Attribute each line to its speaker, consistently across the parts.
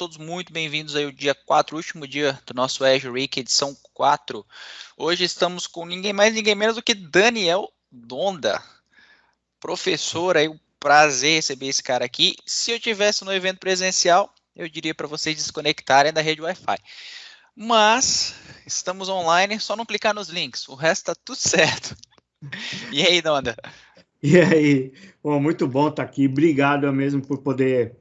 Speaker 1: todos muito bem-vindos aí ao dia 4, último dia do nosso Azure Week, edição 4. Hoje estamos com ninguém mais, ninguém menos do que Daniel Donda, professor aí, um prazer receber esse cara aqui. Se eu tivesse no evento presencial, eu diria para vocês desconectarem da rede Wi-Fi. Mas estamos online, só não clicar nos links, o resto tá tudo certo. E aí, Donda?
Speaker 2: E aí? Bom, muito bom estar aqui. Obrigado mesmo por poder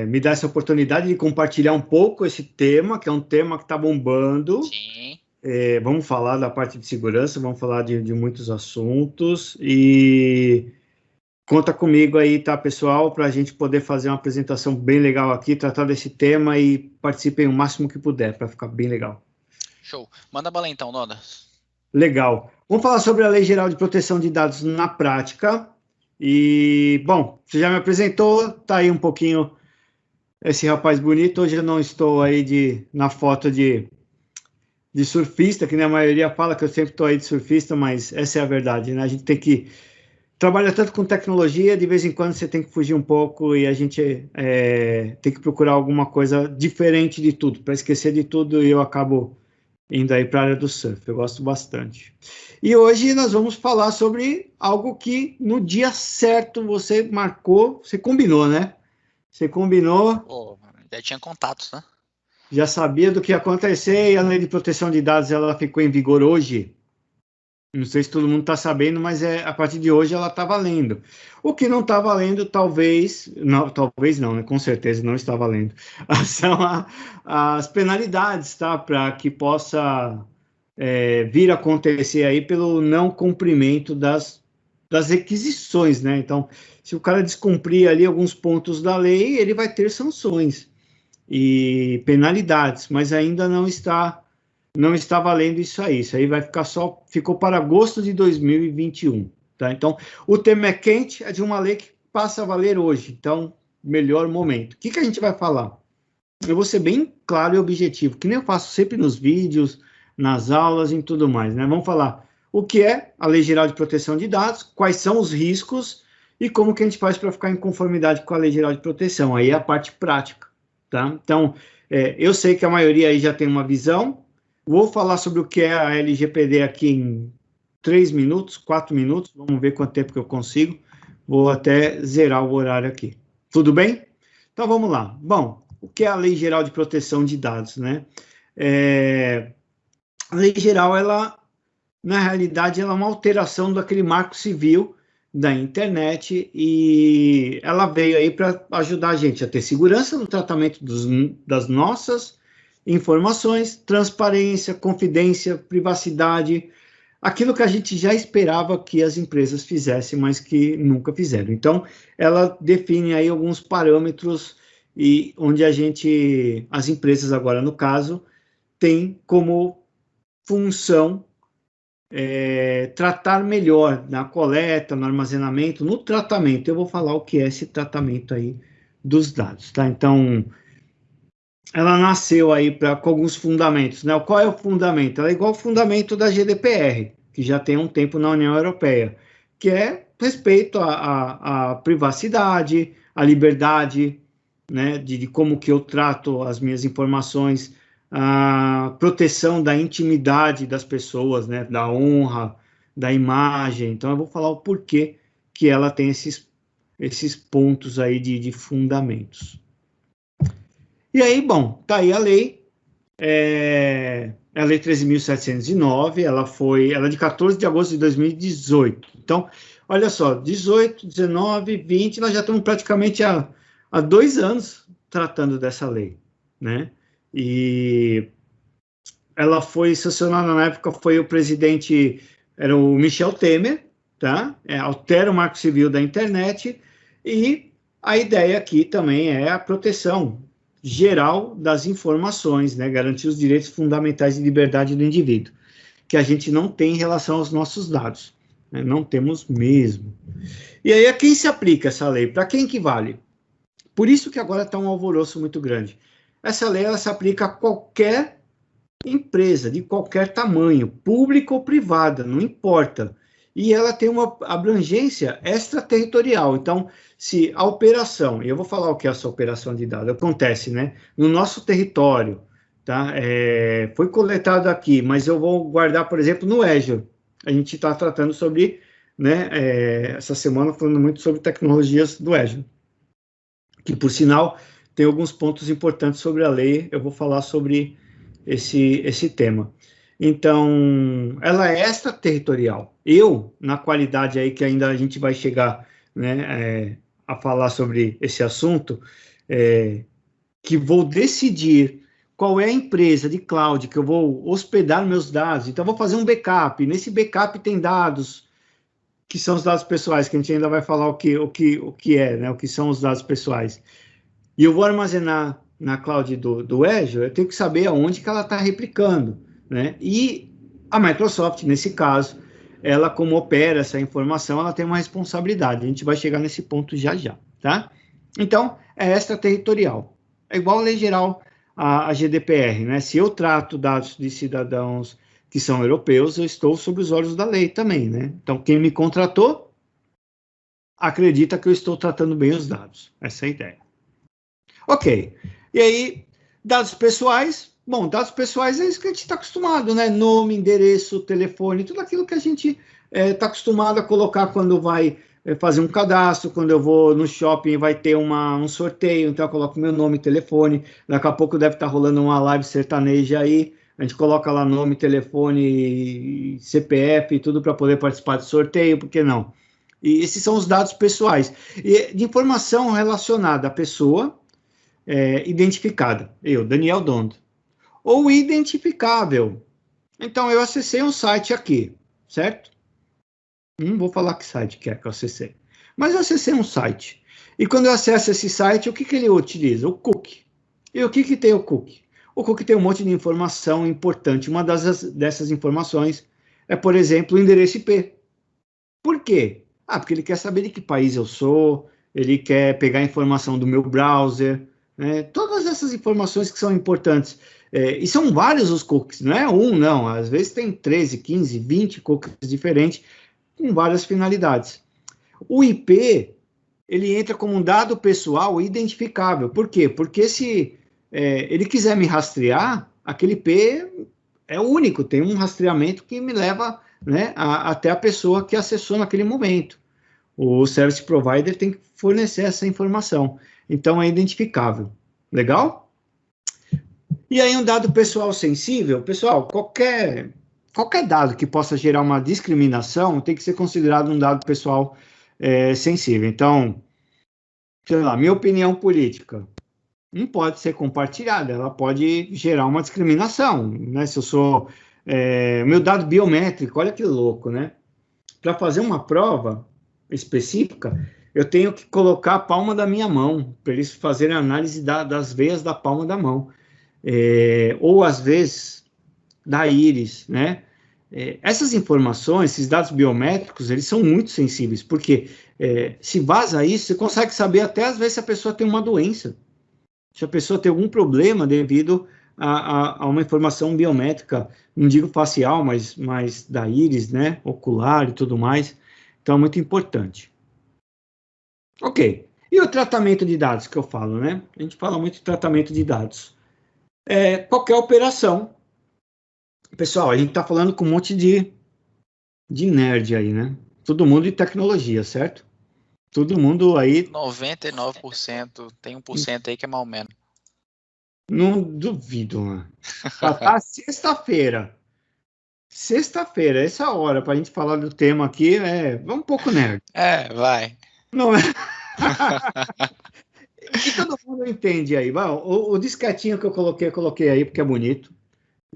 Speaker 2: me dar essa oportunidade de compartilhar um pouco esse tema, que é um tema que está bombando.
Speaker 1: Sim.
Speaker 2: Vamos falar da parte de segurança, vamos falar de muitos assuntos e conta comigo aí, tá, pessoal, para a gente poder fazer uma apresentação bem legal aqui, tratar desse tema e participem o máximo que puder, para ficar bem legal.
Speaker 1: Show. Manda bala então, Donda.
Speaker 2: Legal. Vamos falar sobre a Lei Geral de Proteção de Dados na prática. E, bom, você já me apresentou, tá aí um pouquinho esse rapaz bonito. Hoje eu não estou aí na foto de surfista, que nem a maioria fala que eu sempre estou aí de surfista, mas essa é a verdade, né? A gente tem que trabalhar tanto com tecnologia, de vez em quando você tem que fugir um pouco e a gente tem que procurar alguma coisa diferente de tudo, para esquecer de tudo, e eu acabo indo aí para a área do surf, eu gosto bastante. E hoje nós vamos falar sobre algo que no dia certo você marcou, você combinou, né? Você combinou.
Speaker 1: Oh, já tinha contatos, né?
Speaker 2: Já sabia do que ia acontecer e a Lei de Proteção de Dados ela ficou em vigor hoje. Não sei se todo mundo está sabendo, mas a partir de hoje ela está valendo. O que não está valendo, talvez não, né? Com certeza não está valendo. São as penalidades, tá? Para que possa vir a acontecer aí pelo não cumprimento das requisições, né? Então, se o cara descumprir ali alguns pontos da lei, ele vai ter sanções e penalidades, mas ainda não está valendo isso aí. Isso aí ficou para agosto de 2021, tá? Então, o tema é quente, é de uma lei que passa a valer hoje. Então, melhor momento. O que a gente vai falar? Eu vou ser bem claro e objetivo, que nem eu faço sempre nos vídeos, nas aulas e tudo mais, né? Vamos falar o que é a Lei Geral de Proteção de Dados, quais são os riscos e como que a gente faz para ficar em conformidade com a Lei Geral de Proteção. Aí é a parte prática, tá? Então, eu sei que a maioria aí já tem uma visão. Vou falar sobre o que é a LGPD aqui em 3 minutos, 4 minutos, vamos ver quanto tempo que eu consigo. Vou até zerar o horário aqui. Tudo bem? Então, vamos lá. Bom, o que é a Lei Geral de Proteção de Dados, né? A Lei Geral, ela, na realidade, ela é uma alteração daquele marco civil da internet e ela veio aí para ajudar a gente a ter segurança no tratamento das nossas informações, transparência, confidência, privacidade, aquilo que a gente já esperava que as empresas fizessem, mas que nunca fizeram. Então, ela define aí alguns parâmetros e onde as empresas agora, no caso, têm como função tratar melhor na coleta, no armazenamento, no tratamento. Eu vou falar o que é esse tratamento aí dos dados, tá? Então, ela nasceu aí com alguns fundamentos, né? Qual é o fundamento? Ela é igual ao fundamento da GDPR, que já tem um tempo na União Europeia, que é respeito à privacidade, à liberdade, né? De como que eu trato as minhas informações, a proteção da intimidade das pessoas, né? Da honra, da imagem. Então, eu vou falar o porquê que ela tem esses pontos aí de fundamentos. E aí, bom, tá aí a lei, a Lei 13.709, ela é de 14 de agosto de 2018. Então, olha só, 18, 19, 20, nós já estamos praticamente há 2 anos tratando dessa lei, né? E ela foi sancionada na época, foi o presidente, era o Michel Temer, tá? Altera o Marco Civil da internet e a ideia aqui também é a proteção geral das informações, né? Garantir os direitos fundamentais de liberdade do indivíduo, que a gente não tem em relação aos nossos dados, né? Não temos mesmo. E aí, a quem se aplica essa lei? Para quem que vale? Por isso que agora está um alvoroço muito grande. Essa lei, ela se aplica a qualquer empresa, de qualquer tamanho, pública ou privada, não importa. e ela tem uma abrangência extraterritorial. Então, se a operação, e eu vou falar o que é essa operação de dados, acontece, né, no nosso território, tá? Foi coletado aqui, mas eu vou guardar, por exemplo, no Azure. A gente está tratando sobre, né, essa semana falando muito sobre tecnologias do Azure, que, por sinal, tem alguns pontos importantes sobre a lei, eu vou falar sobre esse tema. Então, ela é extraterritorial. Eu, na qualidade aí que ainda a gente vai chegar, né, a falar sobre esse assunto, que vou decidir qual é a empresa de cloud que eu vou hospedar meus dados. Então, eu vou fazer um backup. Nesse backup tem dados que são os dados pessoais, que a gente ainda vai falar o que é, né, o que são os dados pessoais. E eu vou armazenar na cloud do Azure, eu tenho que saber aonde que ela está replicando, né? E a Microsoft, nesse caso, ela como opera essa informação, ela tem uma responsabilidade. A gente vai chegar nesse ponto já já, tá? Então, é extraterritorial. É igual a lei geral, a GDPR, né? Se eu trato dados de cidadãos que são europeus, eu estou sob os olhos da lei também, né? Então, quem me contratou acredita que eu estou tratando bem os dados. Essa é a ideia. Ok. E aí, dados pessoais. Bom, dados pessoais é isso que a gente está acostumado, né? Nome, endereço, telefone, tudo aquilo que a gente está acostumado a colocar quando vai fazer um cadastro, quando eu vou no shopping vai ter um sorteio, então eu coloco meu nome e telefone. Daqui a pouco deve estar rolando uma live sertaneja aí. A gente coloca lá nome, telefone, CPF, tudo para poder participar do sorteio, por que não? E esses são os dados pessoais. E de informação relacionada à pessoa, identificada, eu, Daniel Dondo, ou identificável. Então, eu acessei um site aqui, certo? Não vou falar que site que é que eu acessei, mas eu acessei um site. E quando eu acesso esse site, o que ele utiliza? O cookie. E o que tem o cookie? O cookie tem um monte de informação importante. Uma dessas informações é, por exemplo, o endereço IP. Por quê? Porque ele quer saber de que país eu sou, ele quer pegar informação do meu browser, né? Todas essas informações que são importantes. E são vários os cookies, não é um, não. Às vezes tem 13, 15, 20 cookies diferentes, com várias finalidades. O IP, ele entra como um dado pessoal identificável. Por quê? Porque se ele quiser me rastrear, aquele IP é único, tem um rastreamento que me leva, né, até a pessoa que acessou naquele momento. O service provider tem que fornecer essa informação. Então, é identificável. Legal? E aí, um dado pessoal sensível. Pessoal, qualquer dado que possa gerar uma discriminação tem que ser considerado um dado pessoal sensível. Então, sei lá, minha opinião política não pode ser compartilhada, ela pode gerar uma discriminação, né? Se eu sou... meu dado biométrico, olha que louco, né? Para fazer uma prova específica, eu tenho que colocar a palma da minha mão, para eles fazerem análise das veias da palma da mão. Ou, às vezes, da íris, né? Essas informações, esses dados biométricos, eles são muito sensíveis, porque se vaza isso, você consegue saber até, às vezes, se a pessoa tem uma doença, se a pessoa tem algum problema devido a uma informação biométrica, não digo facial, mas da íris, né? Ocular e tudo mais. Então, é muito importante. Ok. E o tratamento de dados que eu falo, né? A gente fala muito de tratamento de dados. Qualquer operação. Pessoal, a gente está falando com um monte de nerd aí, né? Todo mundo de tecnologia, certo? Todo mundo aí...
Speaker 1: 99%, tem 1% aí que é mal menos.
Speaker 2: Não duvido, mano. Tá sexta-feira. Sexta-feira, essa hora, para a gente falar do tema aqui, um pouco nerd.
Speaker 1: Vai.
Speaker 2: Não é? E todo mundo entende aí. O disquetinho que eu coloquei aí porque é bonito.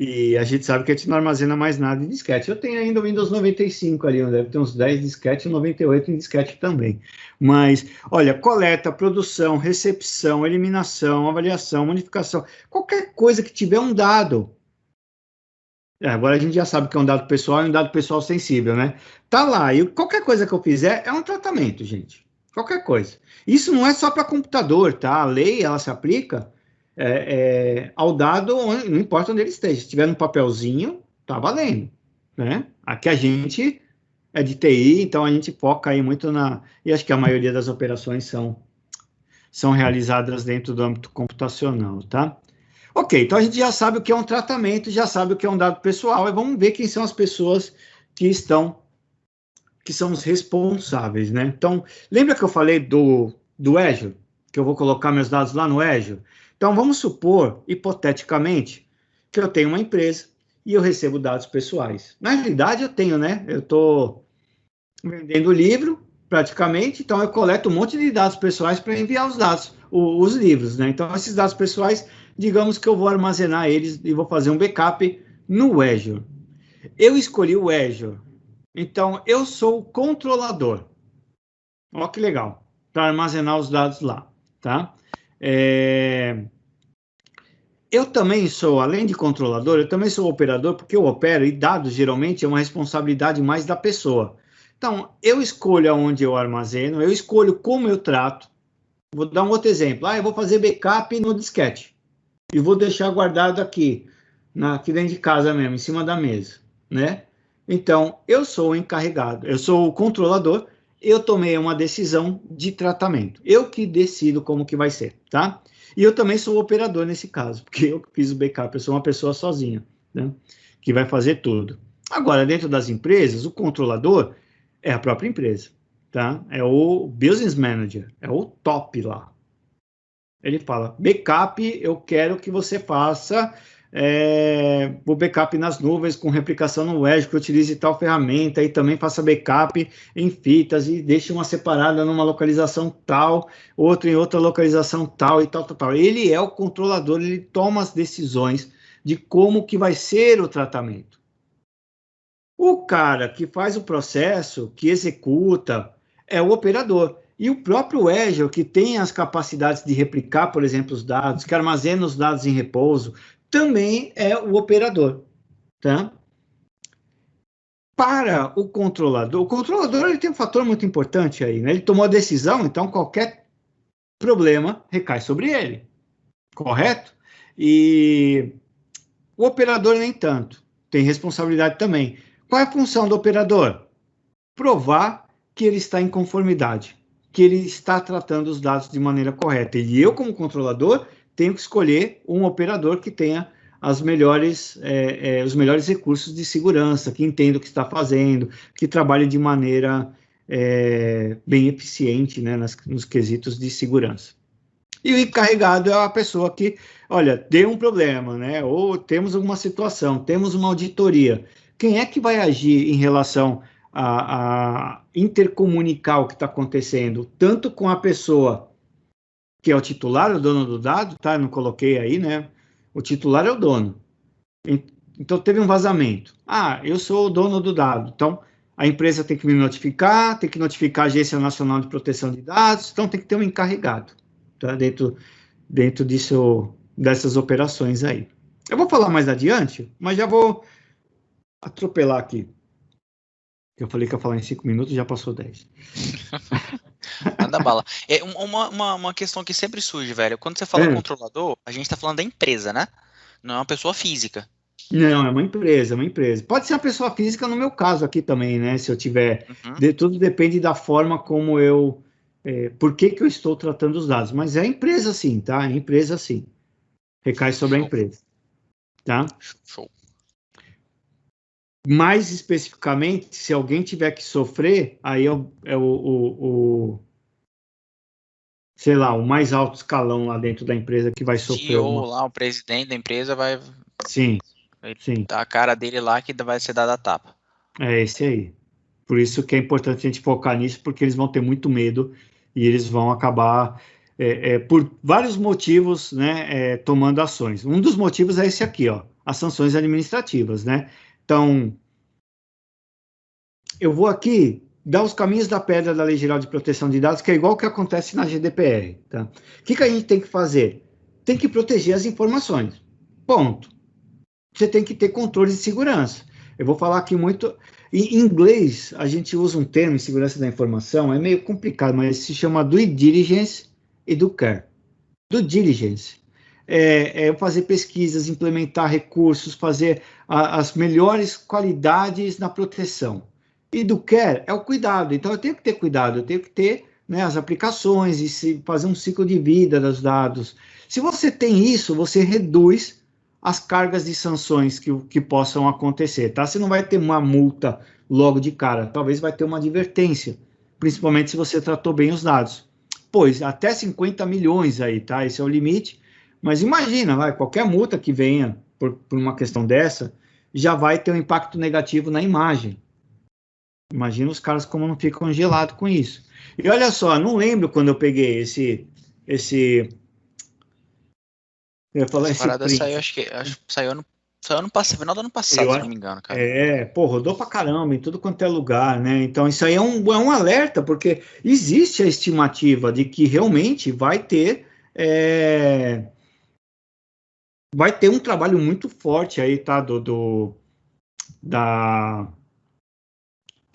Speaker 2: E a gente sabe que a gente não armazena mais nada em disquete. Eu tenho ainda o Windows 95 ali, deve ter uns 10 disquete e 98 em disquete também. Mas, olha, coleta, produção, recepção, eliminação, avaliação, modificação, qualquer coisa que tiver um dado. Agora a gente já sabe que é um dado pessoal e um dado pessoal sensível, né? Tá lá, e qualquer coisa que eu fizer é um tratamento, gente. Qualquer coisa. Isso não é só para computador, tá? A lei, ela se aplica ao dado, não importa onde ele esteja. Se estiver no papelzinho, tá valendo, né? Aqui a gente é de TI, então a gente foca aí muito e acho que a maioria das operações são realizadas dentro do âmbito computacional, tá? Ok, então a gente já sabe o que é um tratamento, já sabe o que é um dado pessoal, e vamos ver quem são as pessoas que são os responsáveis, né? Então, lembra que eu falei do Azure? Que eu vou colocar meus dados lá no Azure? Então, vamos supor, hipoteticamente, que eu tenho uma empresa e eu recebo dados pessoais. Na realidade, eu tenho, né? Eu estou vendendo livro, praticamente, então eu coleto um monte de dados pessoais para enviar os dados, os livros, né? Então, esses dados pessoais, digamos que eu vou armazenar eles e vou fazer um backup no Azure. Eu escolhi o Azure, então eu sou o controlador. Olha que legal, para armazenar os dados lá, tá? Eu também sou, além de controlador, eu também sou operador, porque eu opero e dados geralmente é uma responsabilidade mais da pessoa. Então, eu escolho aonde eu armazeno, eu escolho como eu trato. Vou dar um outro exemplo. Eu vou fazer backup no disquete e vou deixar guardado aqui dentro de casa mesmo, em cima da mesa, né? Então, eu sou o encarregado, eu sou o controlador, eu tomei uma decisão de tratamento. Eu que decido como que vai ser, tá? E eu também sou o operador nesse caso, porque eu fiz o backup, eu sou uma pessoa sozinha, né? Que vai fazer tudo. Agora, dentro das empresas, o controlador é a própria empresa, tá? É o business manager, é o top lá. Ele fala, backup, eu quero que você faça o backup nas nuvens com replicação no Azure, que utilize tal ferramenta, e também faça backup em fitas, e deixe uma separada numa localização tal, outra em outra localização tal, e tal, tal, tal. Ele é o controlador, ele toma as decisões de como que vai ser o tratamento. O cara que faz o processo, que executa, é o operador. E o próprio Azure, que tem as capacidades de replicar, por exemplo, os dados, que armazena os dados em repouso, também é o operador, tá? Para o controlador ele tem um fator muito importante aí, né? Ele tomou a decisão, então qualquer problema recai sobre ele, correto? E o operador nem tanto, tem responsabilidade também. Qual é a função do operador? Provar que ele está em conformidade, que ele está tratando os dados de maneira correta. E eu, como controlador, tenho que escolher um operador que tenha os melhores recursos de segurança, que entenda o que está fazendo, que trabalhe de maneira bem eficiente, né, nos quesitos de segurança. E o encarregado é a pessoa que, olha, deu um problema, né? Ou temos alguma situação, temos uma auditoria. Quem é que vai agir em relação a intercomunicar o que está acontecendo, tanto com a pessoa que é o titular, o dono do dado, tá? Eu não coloquei aí, né? O titular é o dono. Então, teve um vazamento. Eu sou o dono do dado. Então, a empresa tem que me notificar, tem que notificar a Agência Nacional de Proteção de Dados, então tem que ter um encarregado, tá? Dentro dessas operações aí. Eu vou falar mais adiante, mas já vou atropelar aqui. Eu falei que ia falar em 5 minutos, já passou 10.
Speaker 1: Manda bala. É uma questão que sempre surge, velho. Quando você fala controlador, a gente tá falando da empresa, né? Não é uma pessoa física.
Speaker 2: Não, é uma empresa, Pode ser uma pessoa física no meu caso aqui também, né? Se eu tiver... tudo depende da forma como eu... por que eu estou tratando os dados. Mas é empresa sim, tá? É empresa sim. Recai sobre a empresa. Tá?
Speaker 1: Show.
Speaker 2: Mais especificamente, se alguém tiver que sofrer, aí sei lá, o mais alto escalão lá dentro da empresa que vai sofrer.
Speaker 1: CEO lá, o presidente da empresa vai...
Speaker 2: Sim.
Speaker 1: Tá a cara dele lá que vai ser dada a tapa.
Speaker 2: É esse aí. Por isso que é importante a gente focar nisso, porque eles vão ter muito medo e eles vão acabar, por vários motivos, né, tomando ações. Um dos motivos é esse aqui, ó, as sanções administrativas, né? Então, eu vou aqui dar os caminhos da pedra da Lei Geral de Proteção de Dados, que é igual o que acontece na GDPR, tá? O que a gente tem que fazer? Tem que proteger as informações. Ponto. Você tem que ter controle de segurança. Eu vou falar aqui muito... Em inglês, a gente usa um termo em segurança da informação, é meio complicado, mas se chama due diligence e do care. Due diligence é fazer pesquisas, implementar recursos, fazer as melhores qualidades na proteção. E do care é o cuidado. Então, eu tenho que ter cuidado, eu tenho que ter, né, as aplicações e fazer um ciclo de vida dos dados. Se você tem isso, você reduz as cargas de sanções que possam acontecer, tá? Você não vai ter uma multa logo de cara, talvez vai ter uma advertência, principalmente se você tratou bem os dados. Pois, até 50 milhões aí, tá? Esse é o limite. Mas imagina, vai, qualquer multa que venha por uma questão dessa, já vai ter um impacto negativo na imagem. Imagina os caras como não ficam gelados com isso. E olha só, não lembro quando eu peguei eu ia falar
Speaker 1: Essa
Speaker 2: esse
Speaker 1: parada saiu,
Speaker 2: print.
Speaker 1: acho que saiu ano passado, final do ano passado,
Speaker 2: Eu,
Speaker 1: se eu não me engano, cara.
Speaker 2: pô, rodou pra caramba em tudo quanto é lugar, né? Então isso aí é um alerta, porque existe a estimativa de que realmente vai ter um trabalho muito forte aí, tá? Da,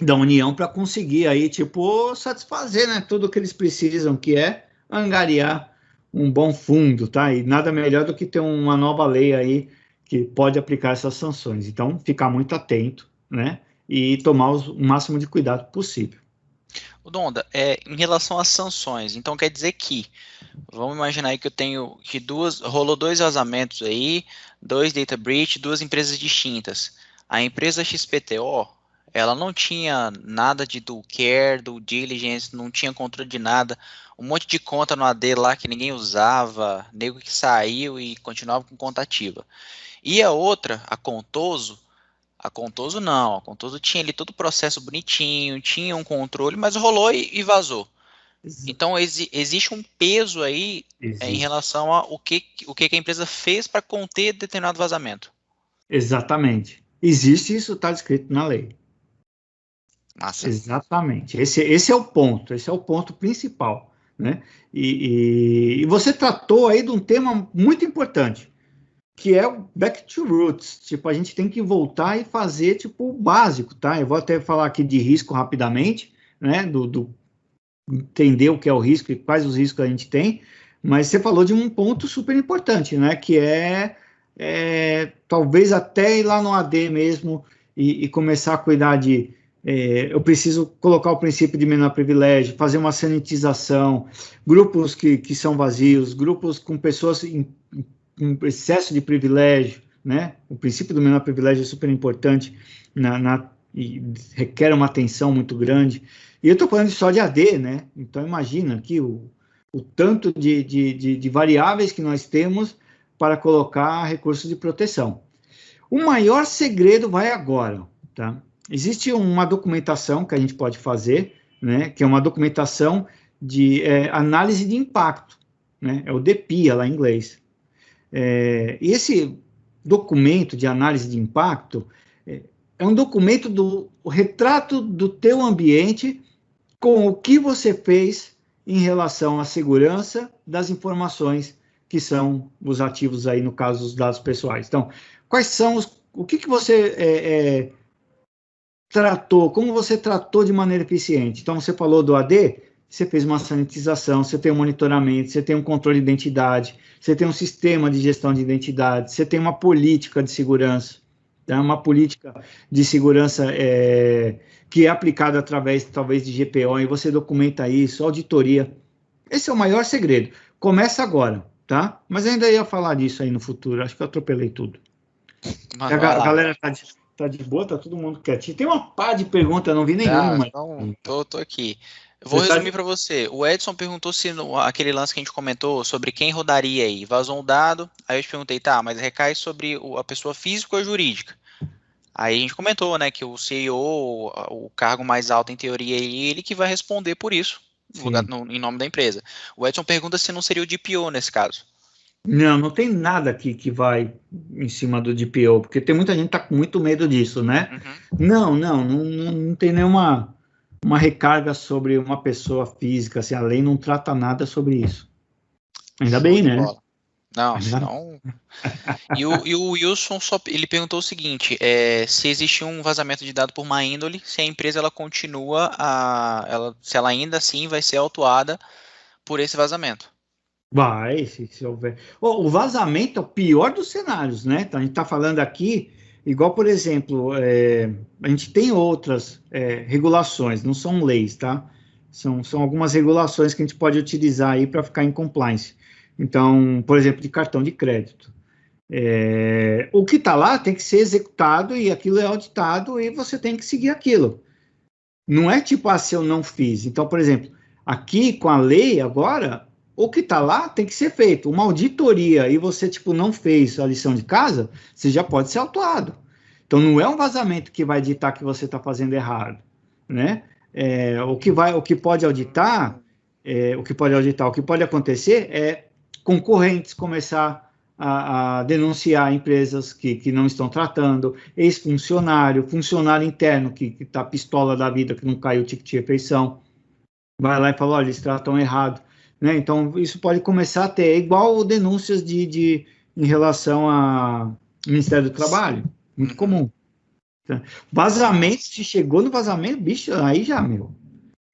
Speaker 2: da União para conseguir aí, tipo, satisfazer, né, tudo que eles precisam, que é angariar um bom fundo, tá? E nada melhor do que ter uma nova lei aí que pode aplicar essas sanções. Então, ficar muito atento, né? E tomar o máximo de cuidado possível.
Speaker 1: O Donda, em relação às sanções, então quer dizer que, vamos imaginar aí que eu tenho que rolou dois vazamentos aí, dois data breach, duas empresas distintas. A empresa XPTO, ela não tinha nada de do care, do diligence, não tinha controle de nada, um monte de conta no AD lá que ninguém usava, nego que saiu e continuava com conta ativa. E a outra, a Contoso não, a Contoso tinha ali todo o processo bonitinho, tinha um controle, mas rolou e vazou.
Speaker 2: Ex-
Speaker 1: Então existe um peso aí em
Speaker 2: Existe.
Speaker 1: relação ao que a empresa fez para conter determinado vazamento.
Speaker 2: Exatamente. Existe isso, está descrito na lei.
Speaker 1: Massa.
Speaker 2: Exatamente. Esse é o ponto principal, né? E você tratou aí de um tema muito importante, que é o back to roots. Tipo, a gente tem que voltar e fazer, tipo, o básico, tá? Eu vou até falar aqui de risco rapidamente, né? Do entender o que é o risco e quais os riscos a gente tem, mas você falou de um ponto super importante, né? Que talvez até ir lá no AD mesmo e começar a cuidar eu preciso colocar o princípio de menor privilégio, fazer uma sanitização, grupos que são vazios, grupos com pessoas em excesso de privilégio, né? O princípio do menor privilégio é super importante e requer uma atenção muito grande. E eu estou falando só de AD, né? Então imagina aqui o tanto de variáveis que nós temos para colocar recursos de proteção. O maior segredo vai agora, tá? Existe uma documentação que a gente pode fazer, né? Que é uma documentação de análise de impacto, né? É o DPIA lá em inglês. E esse documento de análise de impacto é um documento do retrato do teu ambiente com o que você fez em relação à segurança das informações que são os ativos aí, no caso, os dados pessoais. Então, quais são o que você tratou, como você tratou de maneira eficiente? Então, você falou do AD, você fez uma sanitização, você tem um monitoramento, você tem um controle de identidade, você tem um sistema de gestão de identidade, você tem uma política de segurança, tá? Uma política de segurança que é aplicada através, talvez, de GPO, e você documenta isso, auditoria. Esse é o maior segredo. Começa agora, tá? Mas ainda ia falar disso aí no futuro, acho que eu atropelei tudo. A
Speaker 1: Mano, vai lá.
Speaker 2: galera tá de boa, tá todo mundo quietinho. Tem uma pá de pergunta, não vi
Speaker 1: Ah,
Speaker 2: nenhuma.
Speaker 1: então, tô aqui. Eu vou
Speaker 2: Você tá
Speaker 1: resumir para você. O Edson perguntou se aquele lance que a gente comentou sobre quem rodaria aí. Vazou um dado, aí eu te perguntei, tá, mas recai sobre a pessoa física ou jurídica? Aí a gente comentou, né, que o CEO, o cargo mais alto em teoria, é ele que vai responder por isso,
Speaker 2: Sim.
Speaker 1: em nome da empresa. O Edson pergunta se não seria o DPO nesse caso.
Speaker 2: Não tem nada aqui que vai em cima do DPO, porque tem muita gente que tá com muito medo disso, né?
Speaker 1: Uhum.
Speaker 2: Não tem nenhuma uma recarga sobre uma pessoa física, assim, a lei não trata nada sobre isso. Ainda
Speaker 1: Show
Speaker 2: bem,
Speaker 1: de
Speaker 2: né?
Speaker 1: bola. Não,
Speaker 2: Ainda-
Speaker 1: senão. E o Wilson ele perguntou o seguinte: se existe um vazamento de dado por má índole, se a empresa ela continua se ela ainda assim vai ser autuada por esse vazamento.
Speaker 2: Vai, se houver. O vazamento é o pior dos cenários, né? Então, a gente está falando aqui igual, por exemplo, a gente tem outras regulações, não são leis, tá? São algumas regulações que a gente pode utilizar aí para ficar em compliance. Então, por exemplo, de cartão de crédito. O que está lá tem que ser executado e aquilo é auditado e você tem que seguir aquilo. Não é tipo, se eu não fiz. Então, por exemplo, aqui com a lei agora, o que está lá tem que ser feito. Uma auditoria e você, tipo, não fez a lição de casa, você já pode ser autuado. Então, não é um vazamento que vai ditar que você está fazendo errado, né? O que pode auditar, o que pode acontecer é concorrentes começar a denunciar empresas que não estão tratando, ex-funcionário, funcionário interno que está pistola da vida, que não caiu o ticket de refeição, vai lá e fala, olha, eles tratam errado, né? Então, isso pode começar a ter, igual denúncias em relação ao Ministério do Trabalho, muito comum. Vazamento, se chegou no vazamento, bicho, aí já, meu.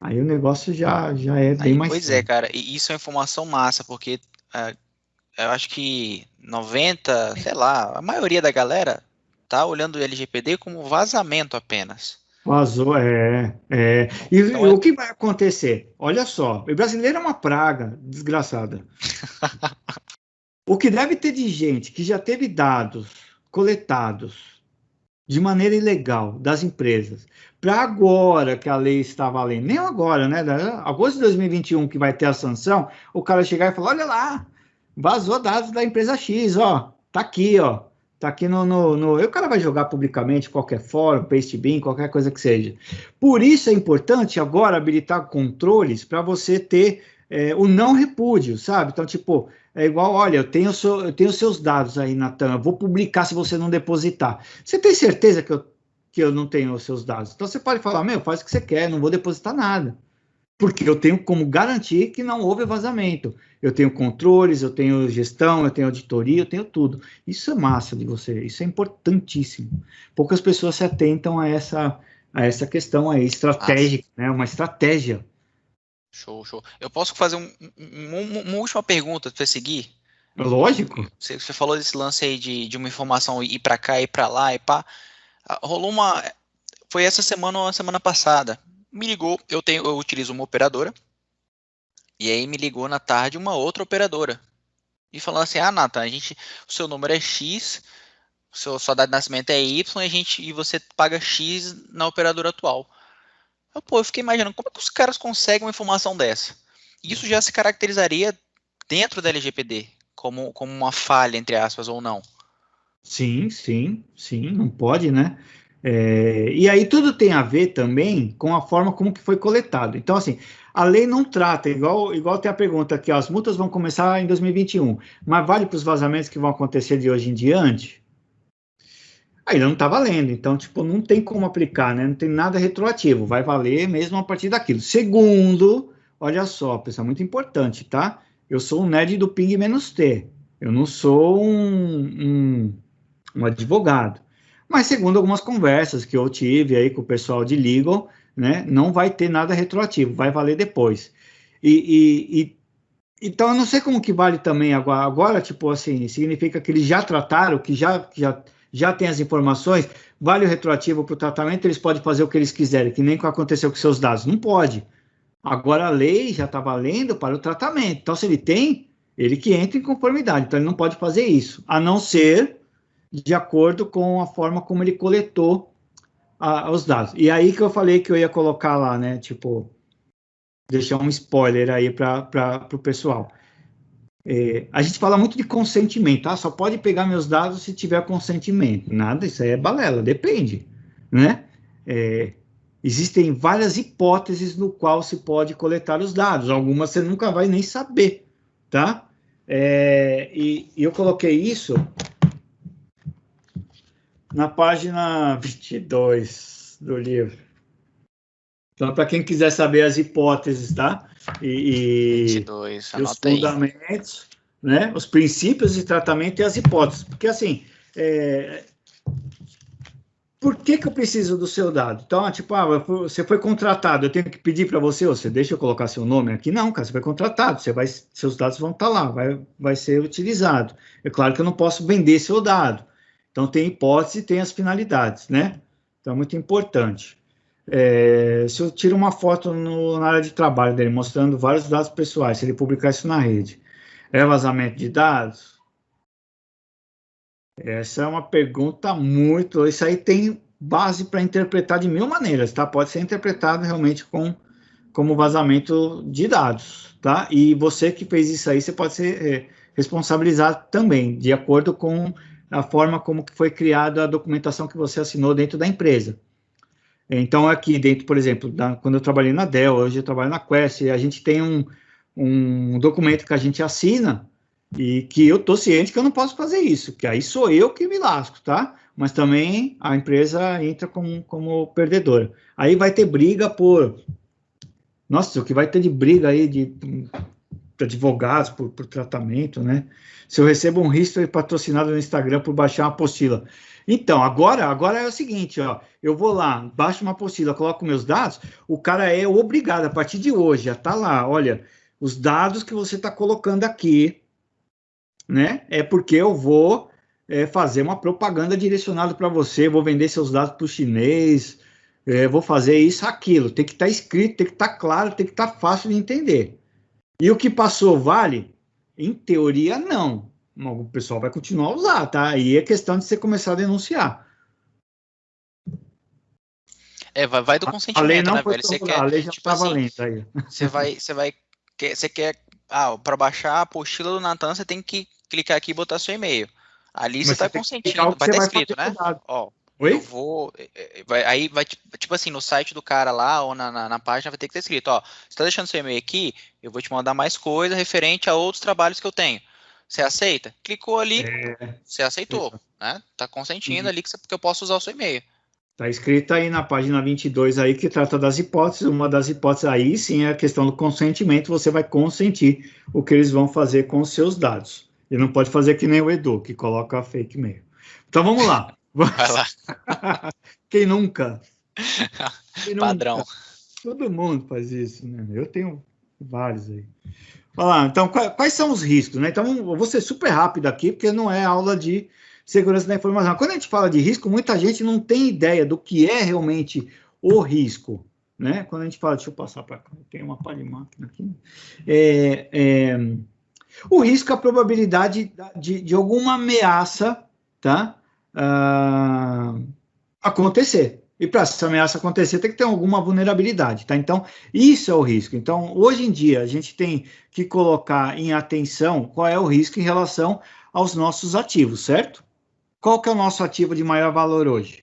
Speaker 2: Aí o negócio já é bem mais
Speaker 1: Pois
Speaker 2: sério.
Speaker 1: cara, e isso é informação massa, porque eu acho que 90, sei lá, a maioria da galera tá olhando o LGPD como vazamento apenas.
Speaker 2: Vazou, E
Speaker 1: Então
Speaker 2: o que vai acontecer? Olha só, o brasileiro é uma praga desgraçada. O que deve ter de gente que já teve dados coletados de maneira ilegal das empresas, para agora que a lei está valendo, nem agora, né? Agosto de 2021 que vai ter a sanção, o cara chegar e falar, olha lá, vazou dados da empresa X, ó, tá aqui, ó. Tá aqui e o cara vai jogar publicamente, qualquer fórum, Pastebin, qualquer coisa que seja. Por isso é importante agora habilitar controles para você ter o não repúdio, sabe? Então, tipo, é igual, olha, eu tenho seus dados aí, Natan, eu vou publicar se você não depositar. Você tem certeza que eu não tenho os seus dados? Então você pode falar, meu, faz o que você quer, não vou depositar nada. Porque eu tenho como garantir que não houve vazamento. Eu tenho controles, eu tenho gestão, eu tenho auditoria, eu tenho tudo. Isso é massa de você, isso é importantíssimo. Poucas pessoas se atentam a essa questão aí, estratégica, né? Uma estratégia.
Speaker 1: Show. Eu posso fazer uma última pergunta para seguir?
Speaker 2: Lógico.
Speaker 1: Você falou desse lance aí de uma informação ir para cá, ir para lá, e pá. Rolou foi essa semana ou a semana passada. Me ligou, eu utilizo uma operadora, e aí me ligou na tarde uma outra operadora. E falando assim, Nathan, o seu número é X, sua data de nascimento é Y, e você paga X na operadora atual. Eu fiquei imaginando, como é que os caras conseguem uma informação dessa? Isso já se caracterizaria dentro da LGPD, como uma falha, entre aspas, ou não?
Speaker 2: Sim, não pode, né? E aí tudo tem a ver também com a forma como que foi coletado. Então, assim, a lei não trata, igual tem a pergunta aqui, ó, as multas vão começar em 2021, mas vale para os vazamentos que vão acontecer de hoje em diante? Ainda não está valendo, então, tipo, não tem como aplicar, né? Não tem nada retroativo, vai valer mesmo a partir daquilo. Segundo, olha só, pessoal, muito importante, tá? Eu sou um nerd do Ping-T, eu não sou um advogado. Mas segundo algumas conversas que eu tive aí com o pessoal de legal, né, não vai ter nada retroativo, vai valer depois. Então eu não sei como que vale também agora. Agora, tipo assim, significa que eles já trataram, que já tem as informações, vale o retroativo para o tratamento, eles podem fazer o que eles quiserem, que nem o que aconteceu com seus dados. Não pode. Agora a lei já está valendo para o tratamento. Então, se ele tem, ele que entra em conformidade. Então, ele não pode fazer isso, a não ser de acordo com a forma como ele coletou os dados. E aí que eu falei que eu ia colocar lá, né? Tipo, deixar um spoiler aí para o pessoal. A gente fala muito de consentimento, tá? Só pode pegar meus dados se tiver consentimento. Nada, isso aí é balela, depende, né? Existem várias hipóteses no qual se pode coletar os dados. Algumas você nunca vai nem saber, tá? E eu coloquei isso na página 22 do livro. Então, para quem quiser saber as hipóteses, tá?
Speaker 1: 22,
Speaker 2: e os
Speaker 1: anota aí.
Speaker 2: fundamentos, né? Os princípios de tratamento e as hipóteses. Porque, assim, por que eu preciso do seu dado? Então, tipo, você foi contratado, eu tenho que pedir para você deixa eu colocar seu nome aqui? Não, cara, você foi contratado, seus dados vão estar lá, vai ser utilizado. É claro que eu não posso vender seu dado. Então, tem hipótese e tem as finalidades, né? Então, é muito importante. Se eu tiro uma foto na área de trabalho dele, mostrando vários dados pessoais, se ele publicar isso na rede, é vazamento de dados? Essa é uma pergunta muito... Isso aí tem base para interpretar de mil maneiras, tá? Pode ser interpretado realmente como vazamento de dados, tá? E você que fez isso aí, você pode ser responsabilizado também, de acordo com a forma como que foi criada a documentação que você assinou dentro da empresa. Então, aqui dentro, por exemplo, quando eu trabalhei na Dell, hoje eu trabalho na Quest, a gente tem um documento que a gente assina e que eu estou ciente que eu não posso fazer isso, que aí sou eu que me lasco, tá? Mas também a empresa entra como perdedora. Aí vai ter briga Nossa, o que vai ter de briga aí de advogados por tratamento, né? Se eu recebo um history patrocinado no Instagram por baixar uma apostila. Então, agora é o seguinte, ó, eu vou lá, baixo uma apostila, coloco meus dados, o cara é obrigado, a partir de hoje, já tá lá, olha, os dados que você está colocando aqui, né, é porque eu vou fazer uma propaganda direcionada para você, vou vender seus dados para o chinês, vou fazer isso, aquilo, tem que estar escrito, tem que estar claro, tem que estar fácil de entender. E o que passou vale? Em teoria, não. O pessoal vai continuar a usar, tá? Aí é questão de você começar a denunciar.
Speaker 1: Vai do
Speaker 2: A lei
Speaker 1: consentimento,
Speaker 2: não
Speaker 1: né,
Speaker 2: foi
Speaker 1: velho? Você
Speaker 2: promulgada,
Speaker 1: quer,
Speaker 2: a lei já
Speaker 1: tipo
Speaker 2: está
Speaker 1: assim,
Speaker 2: valendo aí.
Speaker 1: você quer, para baixar a apostila do Natan, você tem que clicar aqui e botar seu e-mail. Ali você
Speaker 2: Mas
Speaker 1: está
Speaker 2: você tem que explicar o
Speaker 1: consentindo,
Speaker 2: que
Speaker 1: vai
Speaker 2: você
Speaker 1: estar
Speaker 2: vai
Speaker 1: escrito,
Speaker 2: fazer com
Speaker 1: né?
Speaker 2: o dado.
Speaker 1: Ó, eu
Speaker 2: Oi?
Speaker 1: vou, aí vai, tipo assim, no site do cara lá, ou na página vai ter que estar escrito, ó, você tá deixando seu e-mail aqui, eu vou te mandar mais coisa referente a outros trabalhos que eu tenho. Você aceita? Clicou ali, você aceitou, né? Tá consentindo ali que eu posso usar o seu e-mail.
Speaker 2: Está escrito aí na página 22 aí que trata das hipóteses. Uma das hipóteses aí sim é a questão do consentimento. Você vai consentir o que eles vão fazer com os seus dados. E não pode fazer que nem o Edu, que coloca fake mail. Então vamos lá.
Speaker 1: Vai lá.
Speaker 2: Quem nunca? Quem
Speaker 1: Padrão.
Speaker 2: nunca? Todo mundo faz isso, né? Eu tenho vários aí. Olha lá, então, quais são os riscos, né? Então, eu vou ser super rápido aqui, porque não é aula de segurança da informação. Quando a gente fala de risco, muita gente não tem ideia do que é realmente o risco, né? Quando a gente fala, deixa eu passar para cá, tem uma palha de máquina aqui. O risco é a probabilidade de alguma ameaça, tá? Acontecer. E para essa ameaça acontecer, tem que ter alguma vulnerabilidade, tá? Então, isso é o risco. Então, hoje em dia, a gente tem que colocar em atenção qual é o risco em relação aos nossos ativos, certo? Qual que é o nosso ativo de maior valor hoje?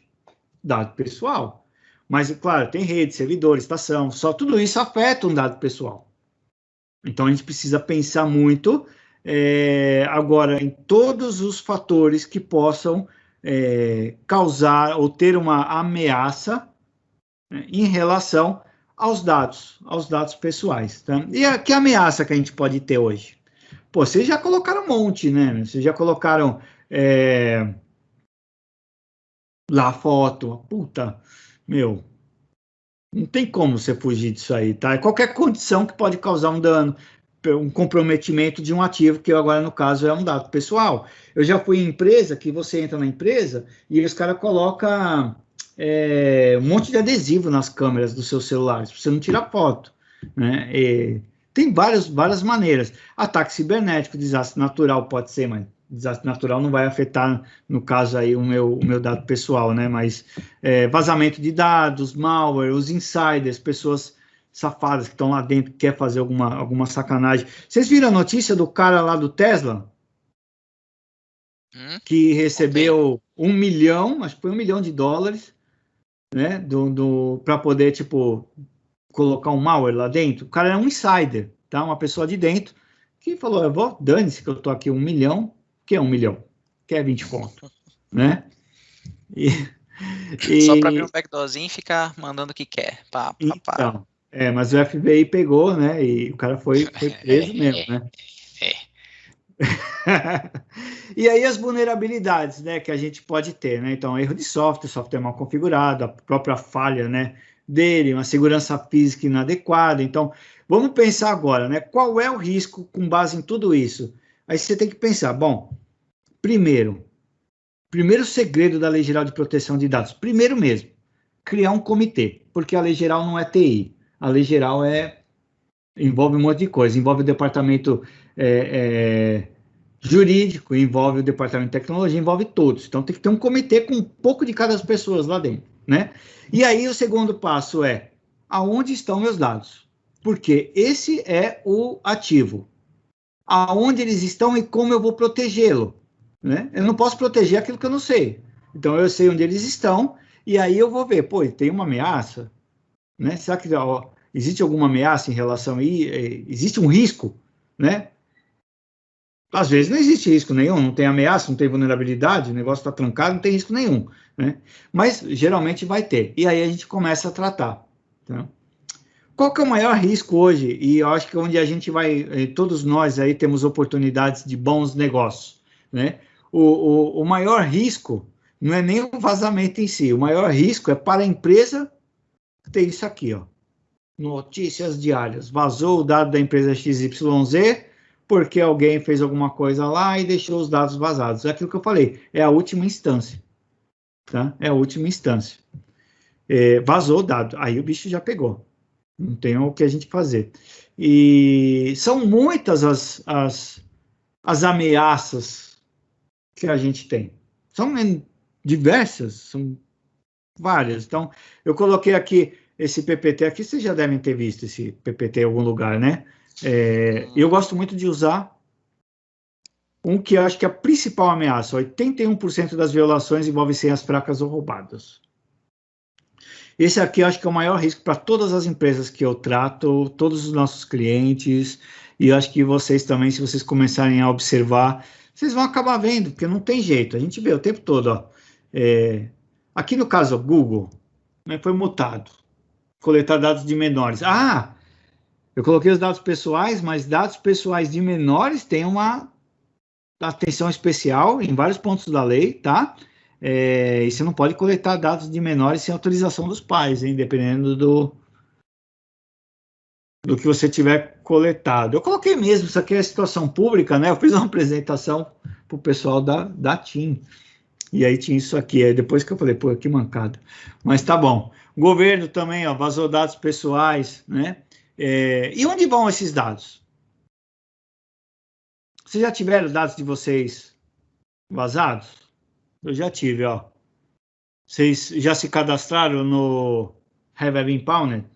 Speaker 2: Dado pessoal. Mas, claro, tem rede, servidor, estação, só tudo isso afeta um dado pessoal. Então, a gente precisa pensar muito agora em todos os fatores que possam causar ou ter uma ameaça, né, em relação aos dados pessoais. Tá? E que ameaça que a gente pode ter hoje? Pô, vocês já colocaram um monte, né? Vocês já colocaram lá a foto. Puta, meu, não tem como você fugir disso aí, tá? É qualquer condição que pode causar um dano, um comprometimento de um ativo, que agora, no caso, é um dado pessoal. Eu já fui em empresa, que você entra na empresa e os caras colocam um monte de adesivo nas câmeras dos seus celulares, para você não tirar foto, né? Tem várias maneiras. Ataque cibernético, desastre natural pode ser, mas desastre natural não vai afetar, no caso aí, o meu dado pessoal, né? Mas vazamento de dados, malware, os insiders, pessoas safadas que estão lá dentro, que quer fazer alguma sacanagem. Vocês viram a notícia do cara lá do Tesla? Que recebeu 1 milhão, acho que foi 1 milhão de dólares, né? Para poder, tipo, colocar um malware lá dentro. O cara é um insider, tá? Uma pessoa de dentro que falou, dane-se que eu tô aqui 1 milhão, que é 1 milhão? Que é 20 conto, né?
Speaker 1: Só para abrir um backdoorzinho e ficar mandando o que quer.
Speaker 2: Então, mas o FBI pegou, né? E o cara foi preso mesmo, né? E aí as vulnerabilidades, né, que a gente pode ter, né? Então, erro de software mal configurado, a própria falha, né, dele, uma segurança física inadequada. Então, vamos pensar agora, né? Qual é o risco com base em tudo isso? Aí você tem que pensar, bom, primeiro, Primeiro segredo da Lei Geral de Proteção de Dados, primeiro mesmo, criar um comitê, porque a Lei Geral não é TI, a Lei Geral envolve um monte de coisa, envolve o departamento jurídico, envolve o departamento de tecnologia, envolve todos. Então tem que ter um comitê com um pouco de cada pessoa lá dentro, né? E aí o segundo passo é, aonde estão meus dados? Porque esse é o ativo. Aonde eles estão e como eu vou protegê-lo, né? Eu não posso proteger aquilo que eu não sei. Então eu sei onde eles estão e aí eu vou ver, pô, tem uma ameaça, né? Será que existe alguma ameaça em relação aí? Existe um risco, né? Às vezes não existe risco nenhum, não tem ameaça, não tem vulnerabilidade, o negócio está trancado, não tem risco nenhum, né? Mas geralmente vai ter. E aí a gente começa a tratar, tá? Qual que é o maior risco hoje? E eu acho que onde a gente vai, todos nós aí temos oportunidades de bons negócios, né? O maior risco não é nem o vazamento em si, o maior risco é para a empresa ter isso aqui, ó. Notícias diárias. Vazou o dado da empresa XYZ porque alguém fez alguma coisa lá e deixou os dados vazados. É aquilo que eu falei, é a última instância, tá? É a última instância. Vazou o dado, aí o bicho já pegou. Não tem o que a gente fazer. E são muitas as ameaças que a gente tem. São diversas, são várias. Então, eu coloquei aqui esse PPT aqui, vocês já devem ter visto esse PPT em algum lugar, né? Eu gosto muito de usar um que eu acho que é a principal ameaça. 81% das violações envolvem senhas fracas ou roubadas. Esse aqui eu acho que é o maior risco para todas as empresas que eu trato, todos os nossos clientes, e eu acho que vocês também, se vocês começarem a observar, vocês vão acabar vendo, porque não tem jeito, a gente vê o tempo todo, ó. Aqui no caso, o Google, né, foi multado, coletar dados de menores. Ah, eu coloquei os dados pessoais, mas dados pessoais de menores têm uma atenção especial em vários pontos da lei, tá? E você não pode coletar dados de menores sem autorização dos pais, hein? Dependendo do que você tiver coletado. Eu coloquei mesmo, isso aqui é situação pública, né? Eu fiz uma apresentação para o pessoal da TIM, e aí tinha isso aqui. Aí depois que eu falei, pô, que mancada. Mas tá bom. O governo também, ó, vazou dados pessoais, né? E onde vão esses dados? Vocês já tiveram dados de vocês vazados? Eu já tive, ó. Vocês já se cadastraram no Have I Been Pwned?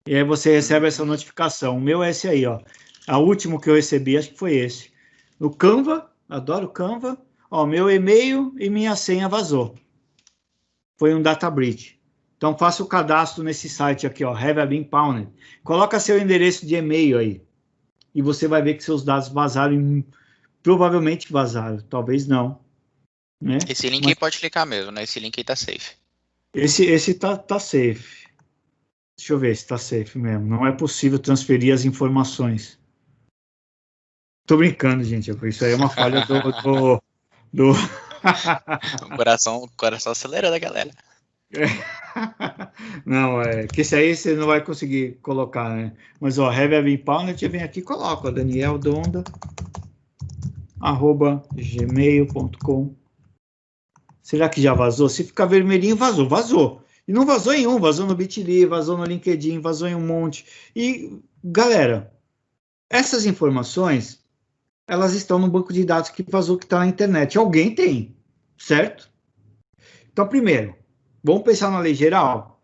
Speaker 2: E aí você recebe essa notificação. O meu é esse aí, ó. A última que eu recebi, acho que foi esse. No Canva, adoro Canva. Ó, meu e-mail e minha senha vazou. Foi um data breach. Então faça o cadastro nesse site aqui, ó, Have I Been Pwned. Coloca seu endereço de e-mail aí. E você vai ver que seus dados vazaram. Provavelmente vazaram, talvez não. Né?
Speaker 1: Esse link aí pode clicar mesmo, né? Esse link aí tá safe.
Speaker 2: Esse tá safe. Deixa eu ver se tá safe mesmo. Não é possível transferir as informações. Tô brincando, gente. Isso aí é uma falha do...
Speaker 1: O coração acelerando a galera.
Speaker 2: Não, que esse aí você não vai conseguir colocar, né? Mas, ó, Have I Been Pwned, vem aqui e coloca, ó, danieldonda@gmail.com. Será que já vazou? Se ficar vermelhinho, vazou. E não vazou em um, vazou no Bitly, vazou no LinkedIn, vazou em um monte. E, galera, essas informações, elas estão no banco de dados que vazou, que está na internet. Alguém tem, certo? Então, primeiro, vamos pensar na lei geral.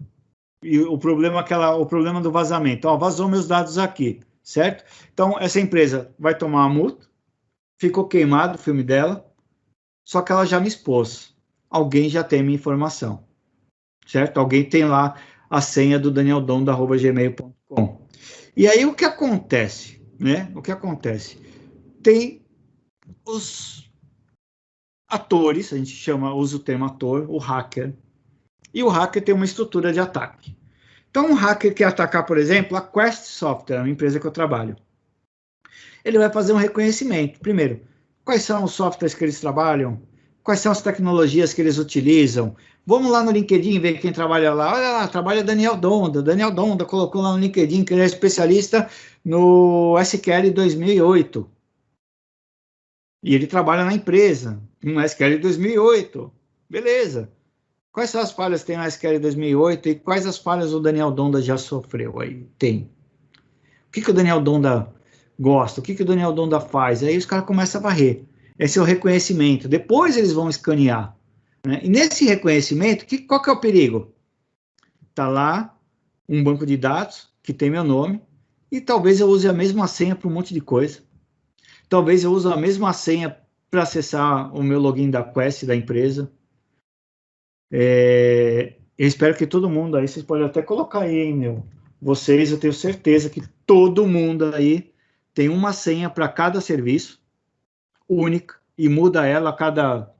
Speaker 2: E o problema do vazamento. Ó, vazou meus dados aqui, certo? Então, essa empresa vai tomar uma multa, ficou queimado o filme dela, só que ela já me expôs. Alguém já tem minha informação, certo? Alguém tem lá a senha do danieldonda@gmail.com. E aí o que acontece, né? O que acontece? Tem os atores, a gente usa o termo ator, o hacker. E o hacker tem uma estrutura de ataque. Então, um hacker quer atacar, por exemplo, a Quest Software, uma empresa que eu trabalho. Ele vai fazer um reconhecimento. Primeiro, quais são os softwares que eles trabalham? Quais são as tecnologias que eles utilizam? Vamos lá no LinkedIn ver quem trabalha lá. Olha lá, trabalha Daniel Donda. Daniel Donda colocou lá no LinkedIn que ele é especialista no SQL 2008. E ele trabalha na empresa, no SQL 2008. Beleza. Quais são as falhas que tem no SQL 2008 e quais as falhas o Daniel Donda já sofreu? Aí tem. O que o Daniel Donda gosta? O que o Daniel Donda faz? Aí os caras começam a varrer. Esse é o reconhecimento. Depois eles vão escanear. Né? E nesse reconhecimento, qual que é o perigo? Está lá um banco de dados que tem meu nome e talvez eu use a mesma senha para um monte de coisa. Talvez eu use a mesma senha para acessar o meu login da Quest da empresa. Eu espero que todo mundo aí, vocês podem até colocar aí, hein, meu. Vocês, eu tenho certeza que todo mundo aí tem uma senha para cada serviço, única, e muda ela a cada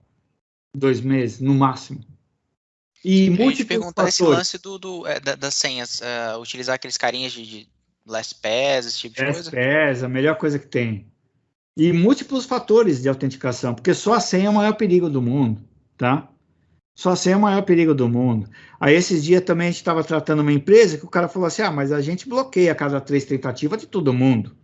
Speaker 2: 2 meses, no máximo. E
Speaker 1: Eu ia te
Speaker 2: múltiplos
Speaker 1: perguntar esse
Speaker 2: fatores.
Speaker 1: lance das senhas, utilizar aqueles carinhas de LastPass, esse tipo de coisa?
Speaker 2: LastPass, a melhor coisa que tem. E múltiplos fatores de autenticação, porque só a senha é o maior perigo do mundo, tá? Só a senha é o maior perigo do mundo. Aí, esses dias também a gente estava tratando uma empresa que o cara falou assim, mas a gente bloqueia a cada 3 tentativas de todo mundo.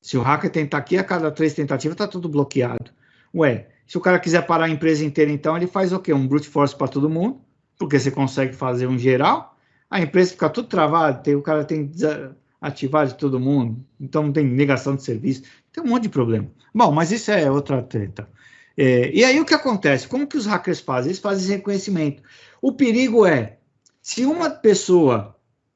Speaker 2: Se o hacker tentar aqui, a cada 3 tentativas está tudo bloqueado. Ué, se o cara quiser parar a empresa inteira, então, ele faz o quê? Um brute force para todo mundo, porque você consegue fazer um geral, a empresa fica tudo travada, o cara tem que desativar de todo mundo, então tem negação de serviço, tem um monte de problema. Bom, mas isso é outra treta. E aí o que acontece? Como que os hackers fazem? Eles fazem esse reconhecimento. O perigo é, se uma pessoa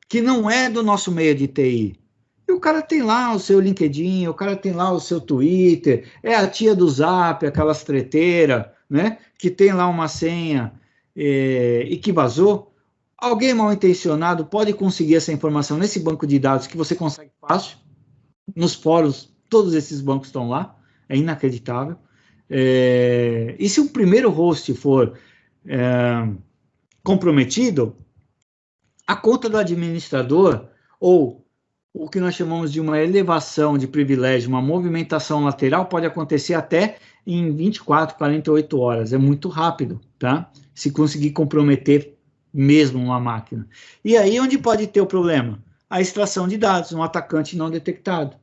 Speaker 2: que não é do nosso meio de TI, e o cara tem lá o seu LinkedIn, o cara tem lá o seu Twitter, é a tia do Zap, aquelas treteiras, né? Que tem lá uma senha e que vazou. Alguém mal intencionado pode conseguir essa informação nesse banco de dados que você consegue fácil. Nos fóruns, todos esses bancos estão lá. É inacreditável. E se o primeiro host for comprometido, a conta do administrador ou o que nós chamamos de uma elevação de privilégio, uma movimentação lateral, pode acontecer até em 24, 48 horas. É muito rápido, tá? Se conseguir comprometer mesmo uma máquina. E aí, onde pode ter o problema? A extração de dados, um atacante não detectado.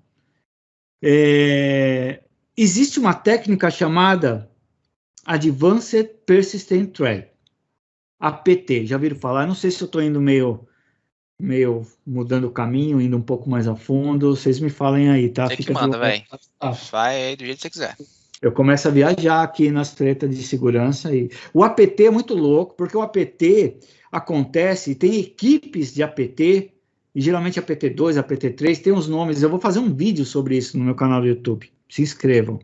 Speaker 2: Existe uma técnica chamada Advanced Persistent Threat, APT. Já ouviram falar? Não sei se eu estou indo meio mudando o caminho, indo um pouco mais a fundo, vocês me falem aí, tá?
Speaker 1: Você que manda, velho. Vai aí do jeito que você quiser.
Speaker 2: Eu começo a viajar aqui nas tretas de segurança e o APT é muito louco, porque o APT acontece, tem equipes de APT, e geralmente APT2, APT3, tem os nomes, eu vou fazer um vídeo sobre isso no meu canal do YouTube, se inscrevam,